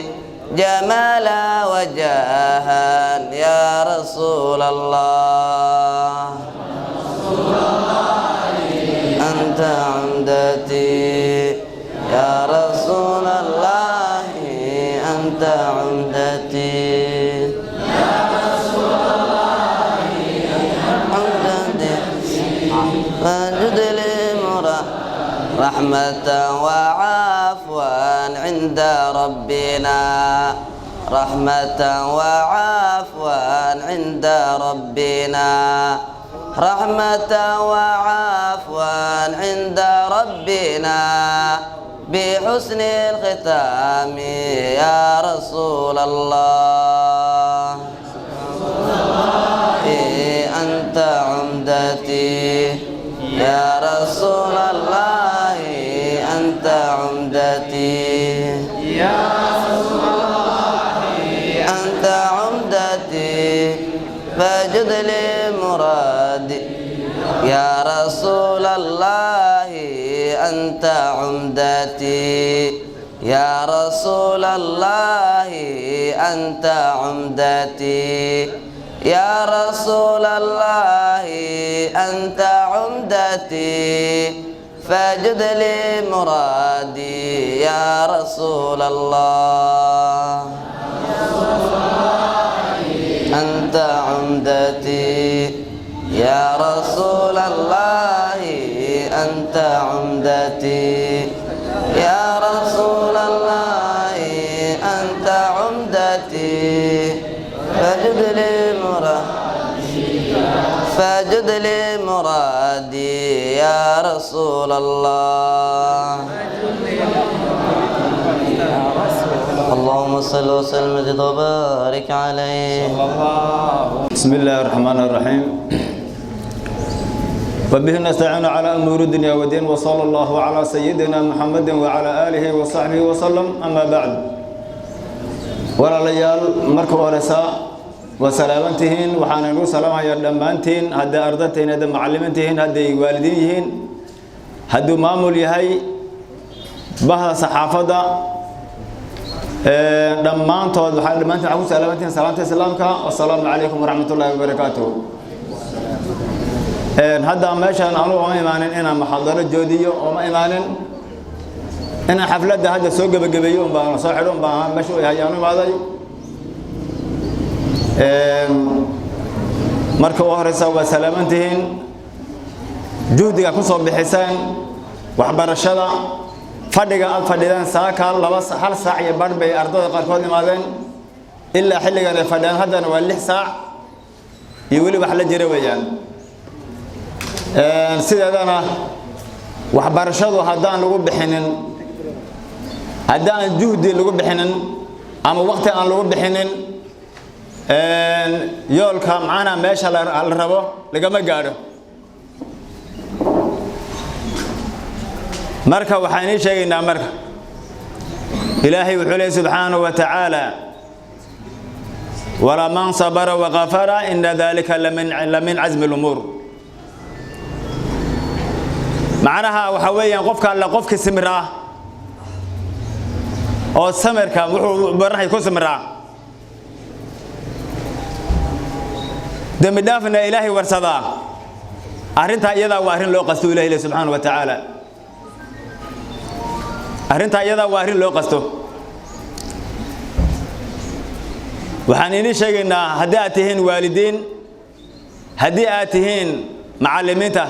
Speaker 2: جمالا وجاها يا رسول الله أنت عمدتي يا رسول الله أنت عمدتي يا رسول الله عمدتي فاجد لي رحمة وعفوا عند ربنا رحمة وعفوا عند ربنا رحمة وعفوا عند ربنا بحسن الختام يا رسول الله أنت عمدتي يا رسول الله أنت عمدتي يا رسول الله أنت عمدتي فاجد لي مرادي يا رسول الله أنت عمدتي يا رسول الله أنت عمدتي يا رسول الله أنت عمدتي فاجد لي مرادي يا رسول الله أنت عمدتي يا رسول الله أنت عمدتي يا رسول الله أنت عمدتي فاجد لي فاجد لي مرادي يا رسول الله اللهم صل وسلم وبارك عليه
Speaker 17: بسم الله الرحمن الرحيم وبه نستعين على أمور الدنيا والدين وصلى الله على سيدنا محمد وعلى آله وصحبه وسلم أما بعد ولا ليال مركو ورساء وسلامتهن وحان نقول سلام يا دمانتين هدا أرضتين هدا معلمتهن هدا والدينهن هدا مامول يهي بها صحافة دمانتود وحان دمانتين عقول سلامتهن سلامة سلامك والسلام عليكم ورحمة الله وبركاته هذا ماشان أنا وما إيمانين أنا محاضرة جودية وما إيمانين أنا حفلة هذا سوق بجبيون بان صاحبهم بان مشوا يهيانوا ماذا مركب وهرسا وسلامتهن جهدك كصوب بحسان وحبر الشلا فدق الفدان ساكا لبس هل ساعة يبرد بأرض قرقود ماذن إلا حلقة الفدان هذا واللح ساعة يقولي بحل جرويان sideedana waxbarashadu haddaan lagu bixinin haddaan juhdi lagu bixinin ama waqti aan lagu bixinin yoolka macnaha meesha la rabo lagama gaadho marka waxaan idin sheegaynaa marka ilaahay wuxuu leeyahay subxaanahu wa tacaala ولمن صبر وغفر إن ذلك لمن عزم الأمور معناها وحويا قفك على قفك سمرة أو سمرك برح يكون سمرة دم دافن إلهي ورصدا أرنتها يدا وأرن لو قصدوا إلهي سبحانه وتعالى أرنتها يدا وأرن لو قصدوا waxaan idin sheegaynaa haddii aad tihiin waalidiin haddii aad tihiin macallimiinta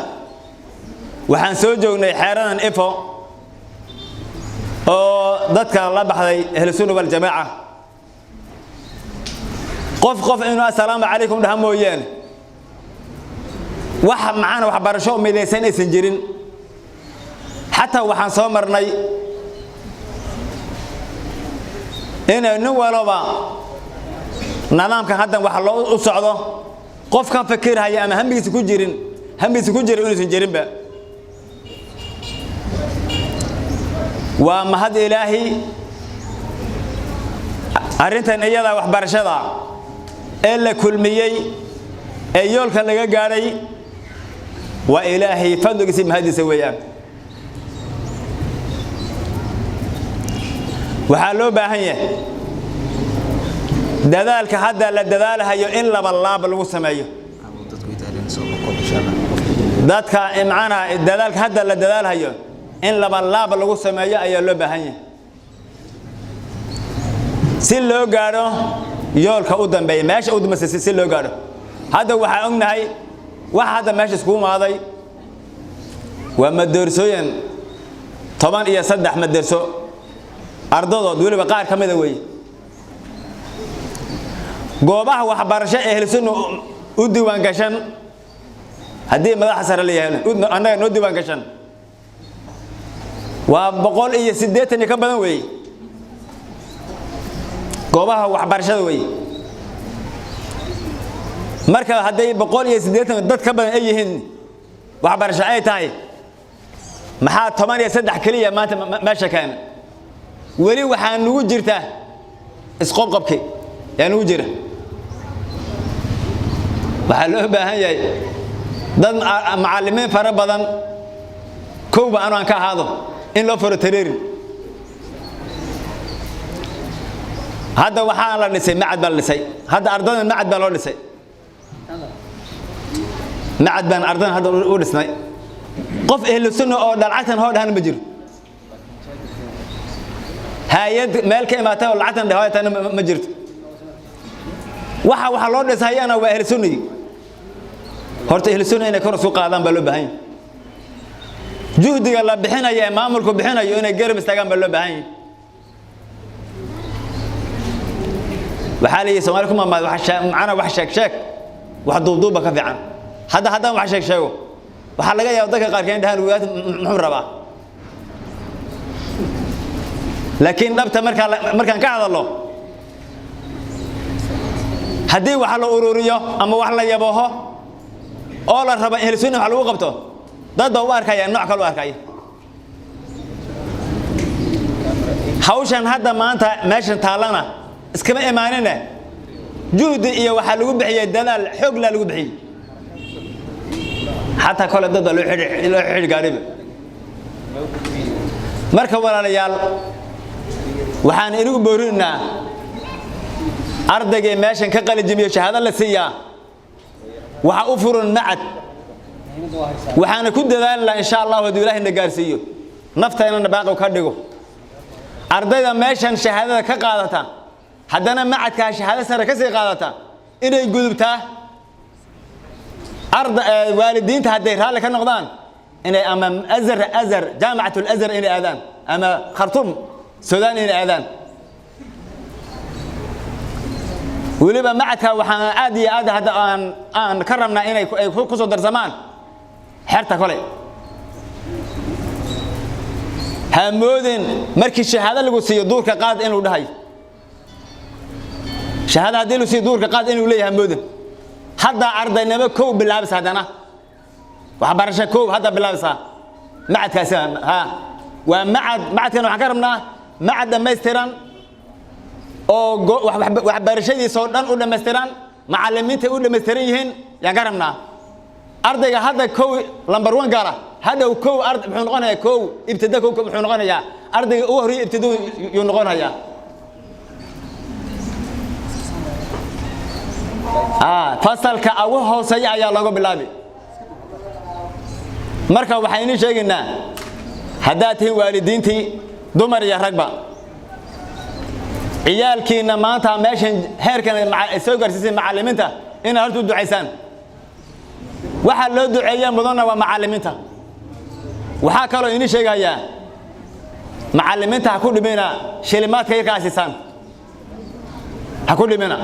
Speaker 17: waxaan soo joognay xeeradan ifo oo dadka la baxday ahlu sunna wal jamaa qof inuu assalaamu calaykum dhaha mooyeen wax macana waxbarasho midaysan aysan jirin xataa waxaan soo marnay inay nin walba nidaamkan haddan waxa loo u socdo qofkan fikiraya ama hamigiisa ku jirin inuu jirinba waa mahad ilaahi arrintan iyada waxbarashada ee la kulmiyey ee yoolkan laga gaadhay waa ilaahay fadligiisa mahadiisa weeyaan waxaa loo baahan yahay dadaalka hadda la dadaalayo in laba laab lagu sameeyo dadka macna dadaalka hadda la dadaalayo in laba laab lagu sameeyo ayaa loo baahan yahay si loo gaaro yoolka u dambeeya meesha u dambeeyay si loo gaaro hadda waxa ognahay waxa hadda meesha isku maaday waa madrasooyin 13 madraso ardadood waliba qaar kamid ah way goobaha waxbarasho ee helsuno u diiwaan gashan hadii madax sare leeyahay anaga noo diiwaan gashan waa 180 ka badan way goobaha waxbarashada way marka haday 180 dad ka badan ay yihiin waxbarasho ay tahay maxaa 13 kaliya maanta meesha kan wali waxaan ugu jirtaa isqoobqabkii yaan ugu jira waxa loo baahan yahay dad macallimiin fara badan kooba aan ka ahaado in loo furo tareerin hadda waxa la dhisay macad baa la dhisay hadda ardayda macad baa loo dhisay macad baan ardayda hadda u dhisnay qof ehlu sunna oo dalcatan hoo dhahan ma jiro hay'ad meel ka imaatay oo lacagtan dhahaytan ma jirto waxa loo dhisayana waa ehlu sunni horta ehlu sunna inay kor soo qaadaan baa loo baahan yahay juhdiga la bixinayo ee maamulku bixinayo inay garab istaagaan baa loo baahan yahay waxa leeyahay Soomaaliku ma macana wax sheeg wax duuduuba ka fiican hadda wax sheego waxa laga yaabaa dadka qaar keen dhahan wiyaad muxuu rabaa laakiin dhabta markaan ka hadalo hadii waxa la ururiyo ama wax la yabaho oo la raba in sunna wax lagu qabto dad baa u arkaya nooc kale u arkaya hawshan hadda maanta meeshan taalana iskama imaanina juhdi iyo waxa lagu bixiyay dadaal xoog la lagu bixiyay hatta kale dad loo xidhi gaariba marka walaalayaal waxaan inigu boorinaa ardayga meeshan ka qalin jimiyo shahaado la siiyaa waxa u furan macad waxaan ku dadaalnaa insha Allah hadii Ilaahay na gaarsiiyo nafteena baaqo ka dhigo ardayda meeshan shahaadada ka qaadata haddana macadka shahaado sare ka sii qaadata inay gudubtaa waalidiinta haday raali ka noqdaan inay ama azhar jaamacatul azhar inay aadaan ama khartum Suudaan inay aadaan waliba macadka waxaan aad iyo aad hadda aan ka rabnaa inay ku soo darsamaan xerta kale hamoodin markii shahaado lagu siiyo duurka qaad inuu dhahay shahaado haddii lagu siiyo duurka qaad inuu leeyahay hamoodin hadda ardaynimo kow bilaabis haddana waxbarasho kow hadda bilaabisa macadkaasi ha waa macadkan waxaan ka rabnaa macad dhammaystiran oo waxbarashadiisa oo dhan u dhammaystiran macallimiinta u dhammaystiran yihiin yaan ka rabnaa ardayga hadda kow lambar 1 gaara hadhow kow arday muxuu noqonayaa kow ibtida kow muxuu noqonayaa ardayga ugu horreeyay ibtida yuu noqonayaa fasalka ugu hooseeya ayaa lagu bilaabi marka waxaynu sheegaynaa haddaad tihiin waalidiintii dumar iyo ragba ciyaalkiina maanta meeshan heerkan soo gaarsiisay macallimiinta inaad horta u ducaysaan waxa loo duceeyaa mudana waa macallimiinta waxa kale oo inii sheegayaa macallimiinta ha ku dhimina shilimaadka ay ka asiisaan ha ku dhimina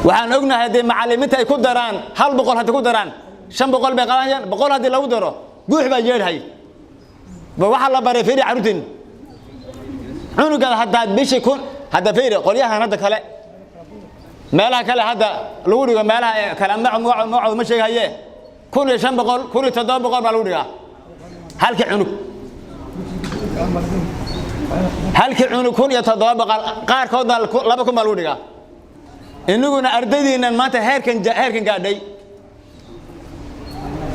Speaker 17: waxaan ognahay haddii macallimiinta ay ku daraan 100 haddii ku daraan 500 bay qaadayaan 100 haddii lagu daro guux baa yeedhay ba waxa la baray fiiri caruurtiin cunuga hadda bishi kun hadda fiiri qolyahan hadda kale meelaha kale hadda lagu dhigo meelaha kale ma sheegaye 1500 1700 baa lagu dhigaa halkii cunug 1700 qaar kood 2000 baa lagu dhigaa inaguna ardaydiina maanta heerkan gaadhay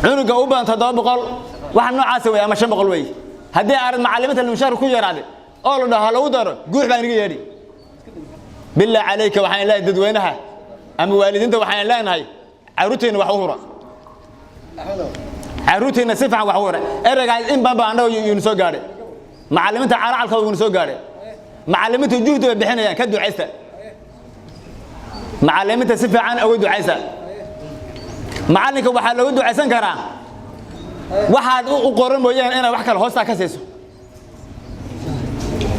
Speaker 17: cunuga u baan 700 waxa noocaas way ama 500 way hadii arad macallimiinta mushaar ku yaraade oo la dhaho lagu daro guux baan iga yeedhi bilaa calayka waxaan ilaahay dadweynaha ama waalidiinta waxaan leenahay caruurteena wax u hura caruurteena si fiican wax u hura eragaas in baan anagu yuu soo gaaray macallimiinta caracalka uu soo gaaray macallimiinta juhdi bay bixinayaan ka duceysta macallimiinta si fiican ugu duceysa macallinka waxa lagu duceysan karaa waxaad u qoran mooyaan inaad wax kale hoosta ka siiso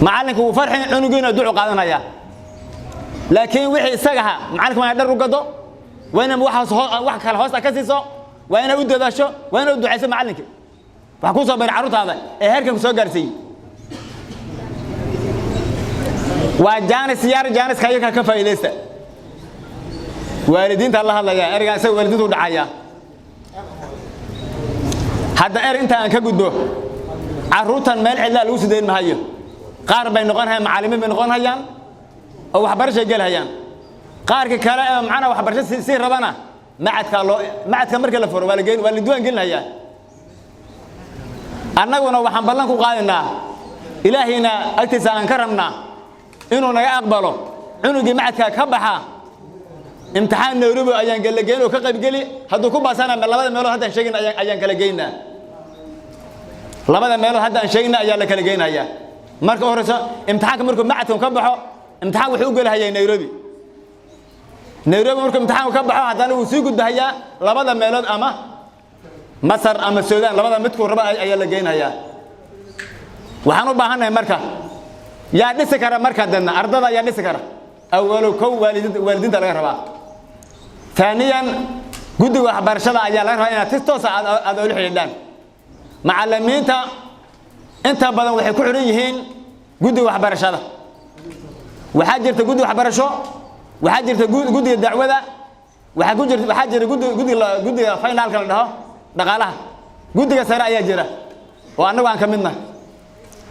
Speaker 17: macallinku uu farxin cunugiina duco qaadanaya laakiin wixii isaga ha macallinku ma dhar u gado wayna wax kale hoosta ka siiso wayna u dadaasho wayna u duceyso macallinka wax ku soo bari carruurtaada ee heerkan soo gaarsiiyay waa jaanis ka faa'iideysta waalidiinta Allah hadlaya ergaas waalidiintu dhacaya hadda inta aan ka gudbo carruurtan meel cidla lagu sideyn mahayo qaar bay noqon hayaan macallimiin bay noqon hayaan oo waxbarasho galhayaan qaarka kale ee macna waxbarasho si rabana macadka marka la furo waa la diiwaan gelinayaa annaguna waxaan ballan ku qaadinaa ilaahina agtiisa aan ka rabnaa inuu naga aqbalo cunugii macadka ka baxa imtixaan Nairobi ayaan galageen oo ka qayb gali haduu ku baasana labada meelood hadda sheegin ayaan kala geynaa labada meelood hadda sheegin ayaa la kala geynayaa marka horeysa imtixaanka markuu macadku ka baxo imtixaan wuxuu u galahayay Nairobi markuu imtixaanku ka baxo hadana uu sii gudbahayaa labada meelood ama Masar ama Suudaan labada midku raba ayaa la geynayaa waxaan u baahanahay marka yaa dhisi kara marka dadna ardada yaa dhisi kara awalo kow waalidiinta laga rabaa ثانيا قد waxbarashada ayaa laga rabaa inaad tistoos aad u xidhaan macallimiinta inta badan waxay ku xiran yihiin guddiga waxbarashada waxa jirta guddiga waxbarasho waxa jirta guddiga dacwada waxa jira guddiga finalka la dhaho dhaqaalaha guddiga sare ayaa jira oo anagu aan ka midna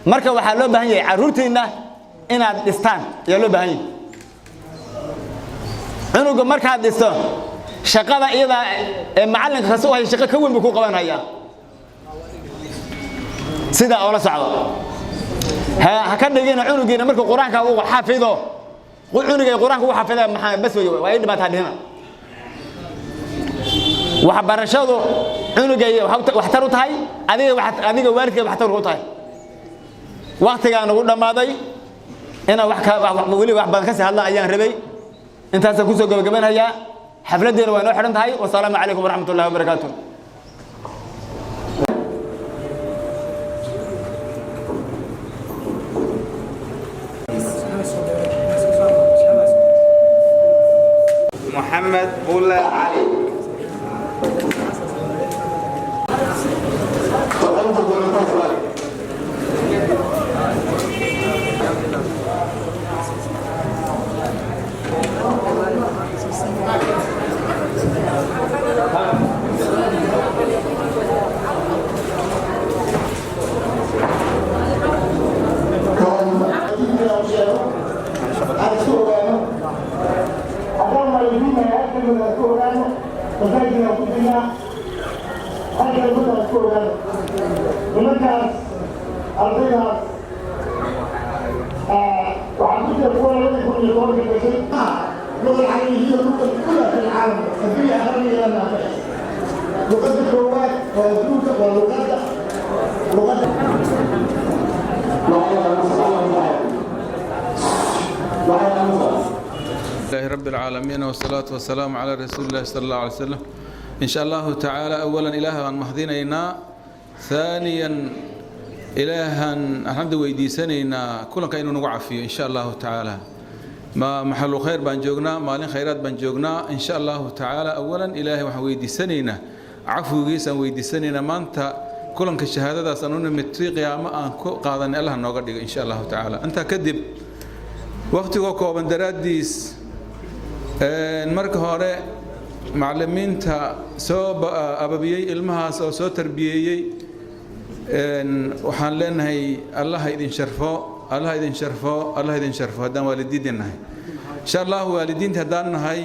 Speaker 17: marka waxa loo baahan yahay caruurteena inaad dhistaan ayaa loo baahan yahay cunuga markaad dhisto shaqada iyada ee macallinka ka soo hay shaqo ka weyn ku qabanaya sida oo la socdo ha ka dhigina cunugiina markuu quraanka uu xafido cunuga quraanka uu xafido maxaa bas way dhimaata dhina waxbarashadu cunuga wax tar u tahay adiga waalidka wax tar u tahay waqtiga ugu dhamaaday ina wali wax badan ka sii hadla ayaan rabay intaas ku soo gabagabanaya xafladeena waa noo xiran tahay wassalaamu calaykum waraxmatullaahi wabarakaatuh
Speaker 1: محمد بولا علي
Speaker 18: أنا كنا هذا المدرس كله المدرس الغير وعندك القوة التي يكون يقول في الشيء اللغة العربية هي اللغة الأولى في العالم ففي أهمية لها لغة الكروات والزوجة واللغات لغات
Speaker 7: لله رب العالمين والصلاة والسلام على رسول الله صلى الله عليه وسلم إن شاء الله تعالى أولا إلها عن مهدينينا ثانيا إلها الحمد ويدي سنينا كلنا كأنه نوعفيه إن شاء الله تعالى ما محل خير بنجوجنا مالين خيرات بنجوجنا إن شاء الله تعالى أولا إلهي وحويدي سنينا عفو جيسا ويدي سنينا ما أنت كلنا كالشهادة سنون متريق يا ما أنكو قاضن الله نوقد إن شاء الله تعالى أنت كذب وقت وقو بندراديس المرك هوري معلمين تا سو أبويي إلمها سو تربيي وحان لنا هي الله يدين شرفه الله يدين شرفه الله يدين شرفه هذا والدينا هي إن شاء الله والدين هذان هاي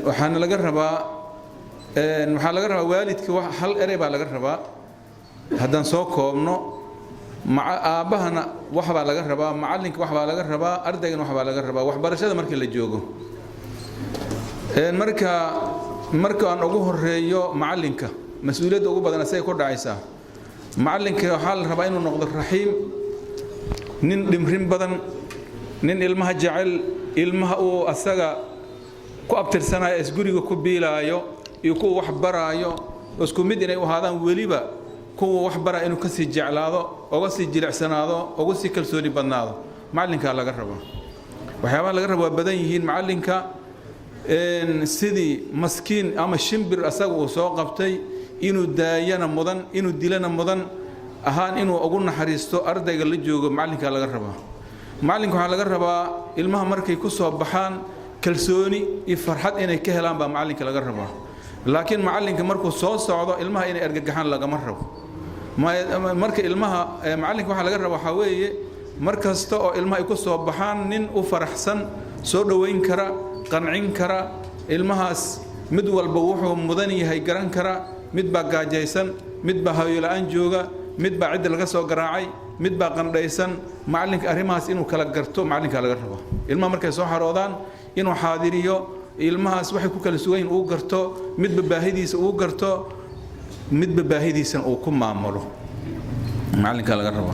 Speaker 7: وحان لقربا وحان لقربا والدك حل قريب على لقربا هذان سو كومنو مع آبهنا وحبا لقربا معلنك وحبا لقربا أردقن وحبا لقربا وحبرشة مركي اللي جوجو مركا أن أقوه الريو معلنك مسؤولية أقوه بدنا سيكون عيسى معلنك حال ربعين النقد الرحيم نين دمرين بدن نين علمها جعل علمها أو أسرع كأبتر سنة إسقوري كوبيلا يو يكو وحبرا يو وسكو مدينة وهذا وليبا كو وحبرا إنه كسي جعل هذا أو كسي جلع سنة هذا أو كسي كلسوني بدنا هذا معلنك على قربه وحيوان على قربه بدن يهين معلنك sidii maskiin ama shimbir asaga uu soo qabtay inuu daayana mudan inuu dilana mudan ahaan inuu ugu naxariisto ardayga la joogo macalinka laga rabaa macalinka waxa laga rabaa ilmaha markay ku soo baxaan kalsooni iyo farxad inay ka helaan baa macalinka laga rabaa laakiin macalinka markuu soo socdo ilmaha inay argagaxaan lagama rabo marka ilmaha macalinka waxa laga rabaa waxa weeye markasta oo ilmaha ay ku soo baxaan nin u faraxsan soo dhaweyn kara qancin kara ilmahaas mid walba wuxuu mudan yahay garan kara mid baa gaajaysan mid baa haweenaan jooga mid baa cid laga soo garaacay mid baa qandhaysan macalinka arimahaas inuu kala garto macalinka laga rabo ilmaha markay soo xaroodaan inuu xaadiriyo ilmahaas waxay ku kala sugan uu garto midba baahidiisa uu garto midba baahidiisa uu ku maamulo macalinka laga rabo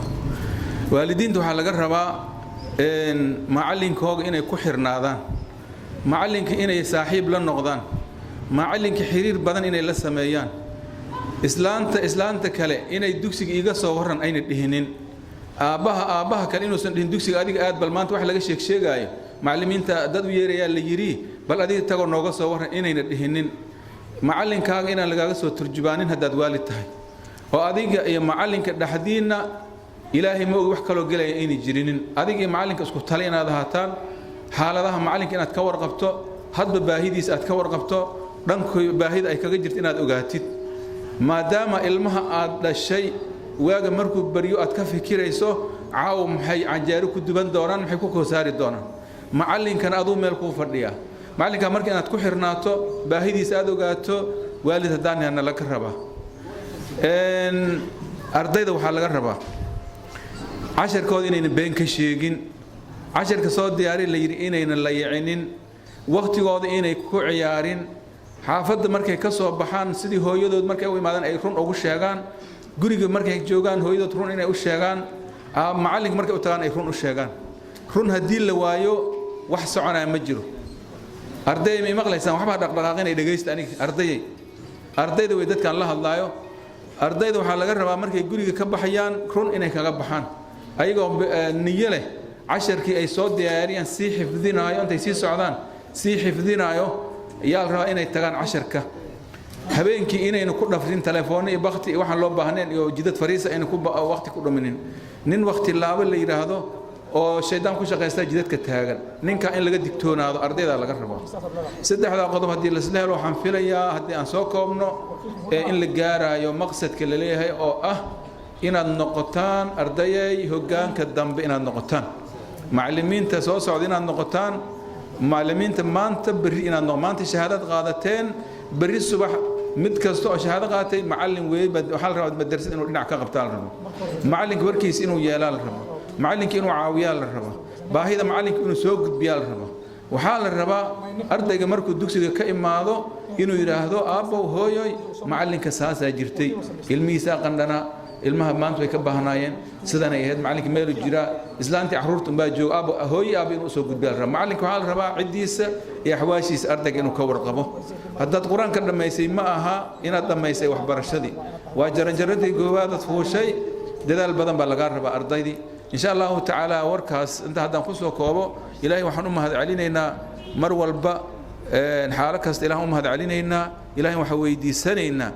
Speaker 7: waalidiinta waxa laga rabaa macalinkooga inay ku xirnaadaan macalinka inay saaxiib la noqdaan macalinka xiriir badan inay la sameeyaan islaanta kale inay dugsiga iga soo waran ayna dhihinin aabbaha kale inuusan dhihin dugsiga adiga aad bal maanta wax laga sheegaayo macallimiinta dad u yeerayaa la yiri bal adiga tago nooga soo waran inayna dhihinin macalinkaaga inaan lagaaga soo turjubaanin haddaad waalid tahay oo adiga iyo macalinka dhaxdiina ilaahay ma og wax kaloo gelaya inay jirinin adiga iyo macalinka isku tala inaad ahaataan xaaladaha macalinka inaad ka warqabto hadba baahidiisa aad ka warqabto dhankooda baahida ay kaga jirto inaad ogaatid maadaama ilmaha aad dhashay waaga markuu bariyo aad ka fikirayso caaw maxay canjaari ku duban doonaan maxay ku koosaari doonaan macalinkana aduu meel kuu fadhiya macalinka marka inaad ku xirnaato baahidiisa aad ogaato waalid haddaan laga rabaa ardayda waxaa laga rabaa casharkooda inayna been ka sheegin casharka soo diyaari la yiri inayna la yicinin waqtigooda inay ku ciyaarin xaafadda markay ka soo baxaan sidii hooyadood markay u imaadaan ay run ugu sheegaan guriga markay joogaan hooyadood run inay u sheegaan macalinka markay u tagaan ay run u sheegaan run haddii la waayo wax soconaya ma jiro arday ma maqlaysaan waxba dhaqdhaqaaqin ay dhageysta aniga ardayda way dadkan la hadlaayo ardayda waxaa laga rabaa markay guriga ka baxayaan run inay kaga baxaan ayagoo niyo leh casharkii ay soo diyaariyaan sii xifdinaayo intay sii socdaan sii xifdinaayo ayaa la rabaa inay tagaan casharka habeenkii inayna ku dhafrin telefoon iyo waqti waxaan loo baahneen iyo jidad fariisa ayna ku waqti ku dhuminin nin waqti laabo la yiraahdo oo shaydaan ku shaqeysta jidadka taagan ninka in laga digtoonaado ardayda laga rabo saddexda qodob hadii la isla helo waxaan filayaa hadii aan soo koobno in la gaarayo maqsadka la leeyahay oo ah inaad noqotaan ardayay hoggaanka dambe inaad noqotaan macallimiinta soo socda inaad noqotaan
Speaker 19: معلمين ما أنت بري إن ما أنت شهادات قادتين بري الصبح mid kasta oo shahaado qaatay macallin weey waxa la rabaa madrasada inuu dhinac ka qabtaan rabo macallinka warkiisa inuu yeelaa la rabo macallinka inuu caawiyaa la rabo baahida macallinka inuu soo gudbiyaa la rabo waxa la rabaa ardayga markuu dugsiga ka imaado inuu yiraahdo aabbo hooyoy macallinka saasa jirtay ilmihiisa qandana ilmaha maanta way ka baahnaayeen sidan ay ahayd macallinka meel jira islaantii caruurta baa joog aabbo hooyo aabbo inuu soo gudbiyaa la rabo macallinka waxa la rabaa cidiisa iyo xawaashiisa ardayga inuu ka warqabo haddaad quraanka dhamaysay ma aha inaad dhamaysay waxbarashadii waa jaranjaradii goobaad fuushay dadaal badan baa laga rabaa ardaydii insha Allah ta'ala warkaas inta haddaan ku soo koobo ilaahay waxaan u mahad celinaynaa mar walba xaalad kasta ilaahay u mahad celinaynaa ilaahay waxa weydiisanaynaa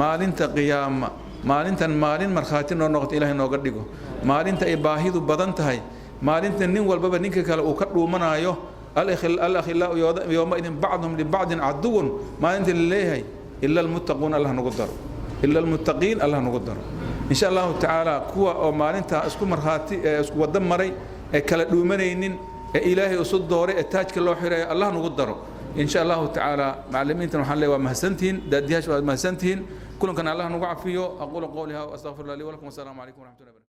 Speaker 19: maalinta qiyaama maalintan maalin markhaati noo noqoto ilaahay nooga dhigo maalinta ay baahidu badan tahay maalinta nin walbaba ninka kale uu ka dhuumanayo الأخلاء يومئذ بعضهم لبعض عدو ما أنت لليه إلا المتقون الله نقدر إلا المتقين الله نقدر إن شاء الله تعالى كوا أو ما أنت أسكو مرهاتي أسكو ودم مري كلا دومنين إلهي أصد دوري التاج كله حري الله نقدر إن شاء الله تعالى معلمين تنحل ومهسنتين داديهاش ومهسنتين كلهم كان الله نقع فيه أقول قولها وأستغفر الله لي ولكم والسلام عليكم ورحمة الله وبركاته